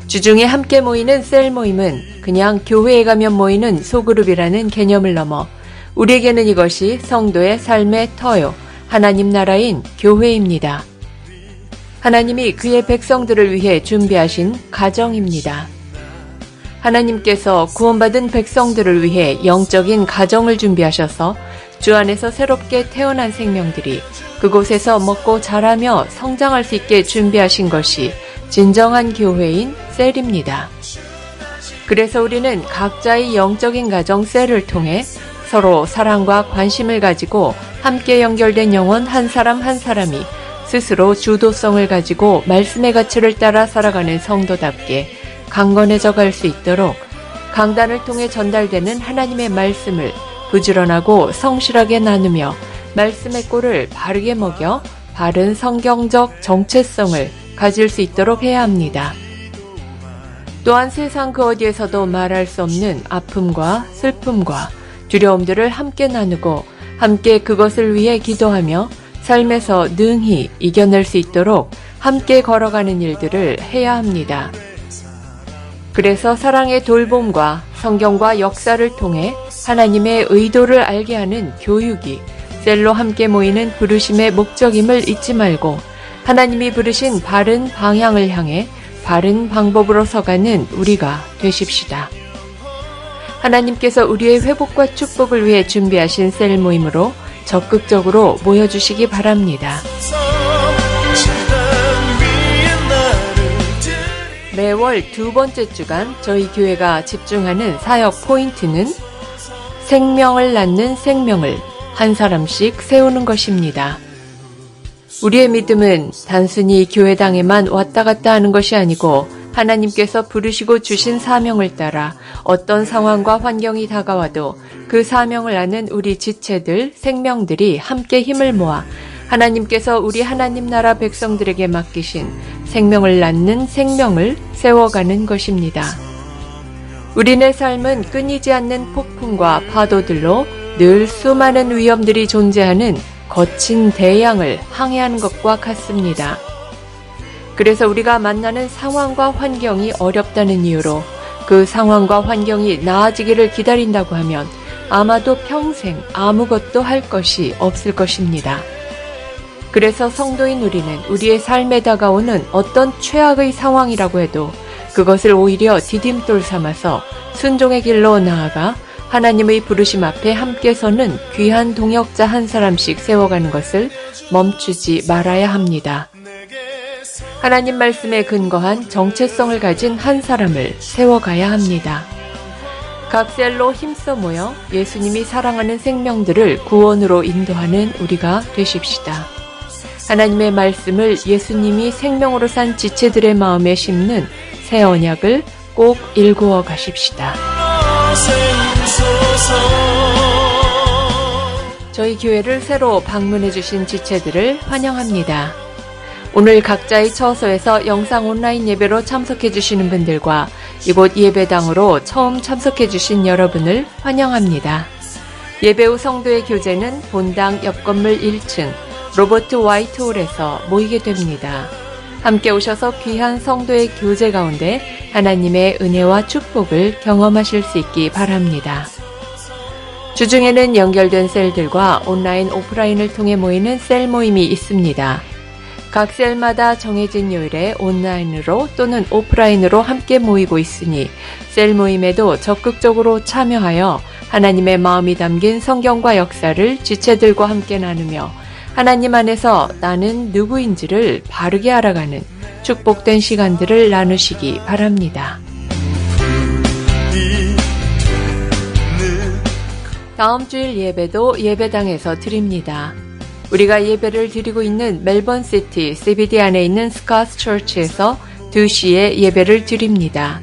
주중에 함께 모이는 셀 모임은 그냥 교회에 가면 모이는 소그룹이라는 개념을 넘어 우리에게는 이것이 성도의 삶의 터요, 하나님 나라인 교회입니다. 하나님이 그의 백성들을 위해 준비하신 가정입니다. 하나님께서 구원받은 백성들을 위해 영적인 가정을 준비하셔서 주 안에서 새롭게 태어난 생명들이 그곳에서 먹고 자라며 성장할 수 있게 준비하신 것이 진정한 교회인 셀입니다. 그래서 우리는 각자의 영적인 가정 셀을 통해 서로 사랑과 관심을 가지고 함께 연결된 영혼 한 사람 한 사람이 스스로 주도성을 가지고 말씀의 가치를 따라 살아가는 성도답게 강건해져 갈 수 있도록 강단을 통해 전달되는 하나님의 말씀을 부지런하고 성실하게 나누며 말씀의 꼴을 바르게 먹여 바른 성경적 정체성을 가질 수 있도록 해야 합니다. 또한 세상 그 어디에서도 말할 수 없는 아픔과 슬픔과 두려움들을 함께 나누고 함께 그것을 위해 기도하며 삶에서 능히 이겨낼 수 있도록 함께 걸어가는 일들을 해야 합니다. 그래서 사랑의 돌봄과 성경과 역사를 통해 하나님의 의도를 알게 하는 교육이 셀로 함께 모이는 부르심의 목적임을 잊지 말고 하나님이 부르신 바른 방향을 향해 바른 방법으로 서가는 우리가 되십시다. 하나님께서 우리의 회복과 축복을 위해 준비하신 셀 모임으로 적극적으로 모여주시기 바랍니다. 매월 두 번째 주간 저희 교회가 집중하는 사역 포인트는 생명을 낳는 생명을 한 사람씩 세우는 것입니다. 우리의 믿음은 단순히 교회당에만 왔다 갔다 하는 것이 아니고 하나님께서 부르시고 주신 사명을 따라 어떤 상황과 환경이 다가와도 그 사명을 아는 우리 지체들, 생명들이 함께 힘을 모아 하나님께서 우리 하나님 나라 백성들에게 맡기신 생명을 낳는 생명을 세워가는 것입니다. 우리네 삶은 끊이지 않는 폭풍과 파도들로 늘 수많은 위험들이 존재하는 거친 대양을 항해하는 것과 같습니다. 그래서 우리가 만나는 상황과 환경이 어렵다는 이유로 그 상황과 환경이 나아지기를 기다린다고 하면 아마도 평생 아무것도 할 것이 없을 것입니다. 그래서 성도인 우리는 우리의 삶에 다가오는 어떤 최악의 상황이라고 해도 그것을 오히려 디딤돌 삼아서 순종의 길로 나아가 하나님의 부르심 앞에 함께 서는 귀한 동역자 한 사람씩 세워가는 것을 멈추지 말아야 합니다. 하나님 말씀에 근거한 정체성을 가진 한 사람을 세워가야 합니다. 각 셀로 힘써 모여 예수님이 사랑하는 생명들을 구원으로 인도하는 우리가 되십시다. 하나님의 말씀을 예수님이 생명으로 산 지체들의 마음에 심는 새 언약을 꼭 일구어 가십시다. 저희 교회를 새로 방문해 주신 지체들을 환영합니다. 오늘 각자의 처소에서 영상 온라인 예배로 참석해 주시는 분들과 이곳 예배당으로 처음 참석해 주신 여러분을 환영합니다. 예배 후 성도의 교제는 본당 옆 건물 1층 로버트 화이트홀에서 모이게 됩니다. 함께 오셔서 귀한 성도의 교제 가운데 하나님의 은혜와 축복을 경험하실 수 있기 바랍니다. 주중에는 연결된 셀들과 온라인 오프라인을 통해 모이는 셀 모임이 있습니다. 각 셀마다 정해진 요일에 온라인으로 또는 오프라인으로 함께 모이고 있으니 셀 모임에도 적극적으로 참여하여 하나님의 마음이 담긴 성경과 역사를 지체들과 함께 나누며 하나님 안에서 나는 누구인지를 바르게 알아가는 축복된 시간들을 나누시기 바랍니다. 다음 주일 예배도 예배당에서 드립니다. 우리가 예배를 드리고 있는 멜번시티 CBD 안에 있는 스카스 처치에서 2시에 예배를 드립니다.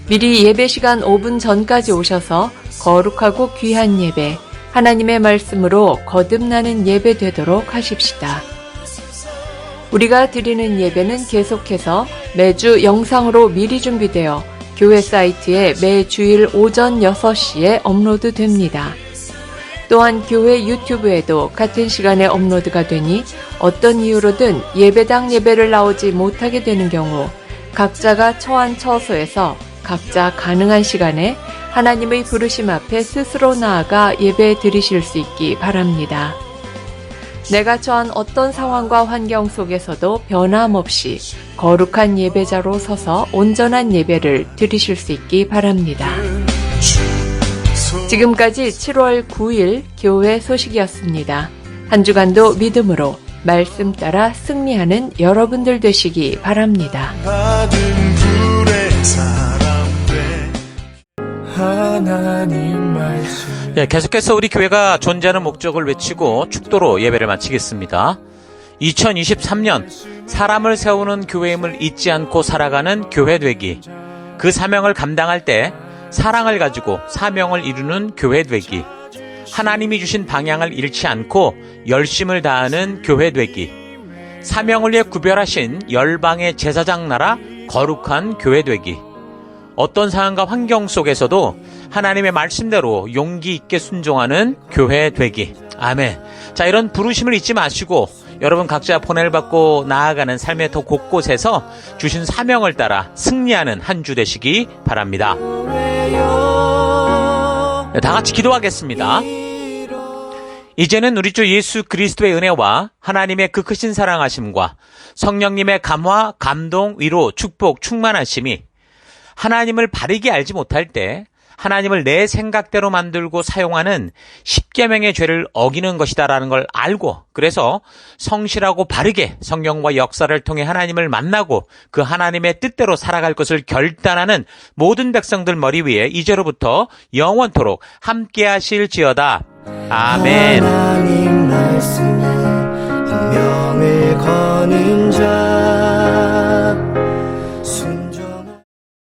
미리 예배 시간 5분 전까지 오셔서 거룩하고 귀한 예배, 하나님의 말씀으로 거듭나는 예배 되도록 하십시다. 우리가 드리는 예배는 계속해서 매주 영상으로 미리 준비되어 교회 사이트에 매 주일 오전 6시에 업로드 됩니다. 또한 교회 유튜브에도 같은 시간에 업로드가 되니 어떤 이유로든 예배당 예배를 나오지 못하게 되는 경우 각자가 처한 처소에서 각자 가능한 시간에 하나님의 부르심 앞에 스스로 나아가 예배 드리실 수 있기 바랍니다. 내가 처한 어떤 상황과 환경 속에서도 변함없이 거룩한 예배자로 서서 온전한 예배를 드리실 수 있기 바랍니다. 지금까지 7월 9일 교회 소식이었습니다. 한 주간도 믿음으로 말씀 따라 승리하는 여러분들 되시기 바랍니다. 받은 불의 사람 돼 하나님 말씀 계속해서 우리 교회가 존재하는 목적을 외치고 축도로 예배를 마치겠습니다. 2023년 사람을 세우는 교회임을 잊지 않고 살아가는 교회 되기, 그 사명을 감당할 때 사랑을 가지고 사명을 이루는 교회 되기, 하나님이 주신 방향을 잃지 않고 열심을 다하는 교회 되기, 사명을 위해 구별하신 열방의 제사장 나라 거룩한 교회 되기, 어떤 상황과 환경 속에서도 하나님의 말씀대로 용기 있게 순종하는 교회 되기. 아멘. 자, 이런 부르심을 잊지 마시고 여러분 각자 보냄을 받고 나아가는 삶의 더 곳곳에서 주신 사명을 따라 승리하는 한 주 되시기 바랍니다. 다 같이 기도하겠습니다. 이제는 우리 주 예수 그리스도의 은혜와 하나님의 그 크신 사랑하심과 성령님의 감화, 감동, 위로, 축복, 충만하심이 하나님을 바르게 알지 못할 때 하나님을 내 생각대로 만들고 사용하는 십계명의 죄를 어기는 것이다라는 걸 알고, 그래서 성실하고 바르게 성령과 역사를 통해 하나님을 만나고 그 하나님의 뜻대로 살아갈 것을 결단하는 모든 백성들 머리 위에 이제로부터 영원토록 함께 하실지어다. 아멘.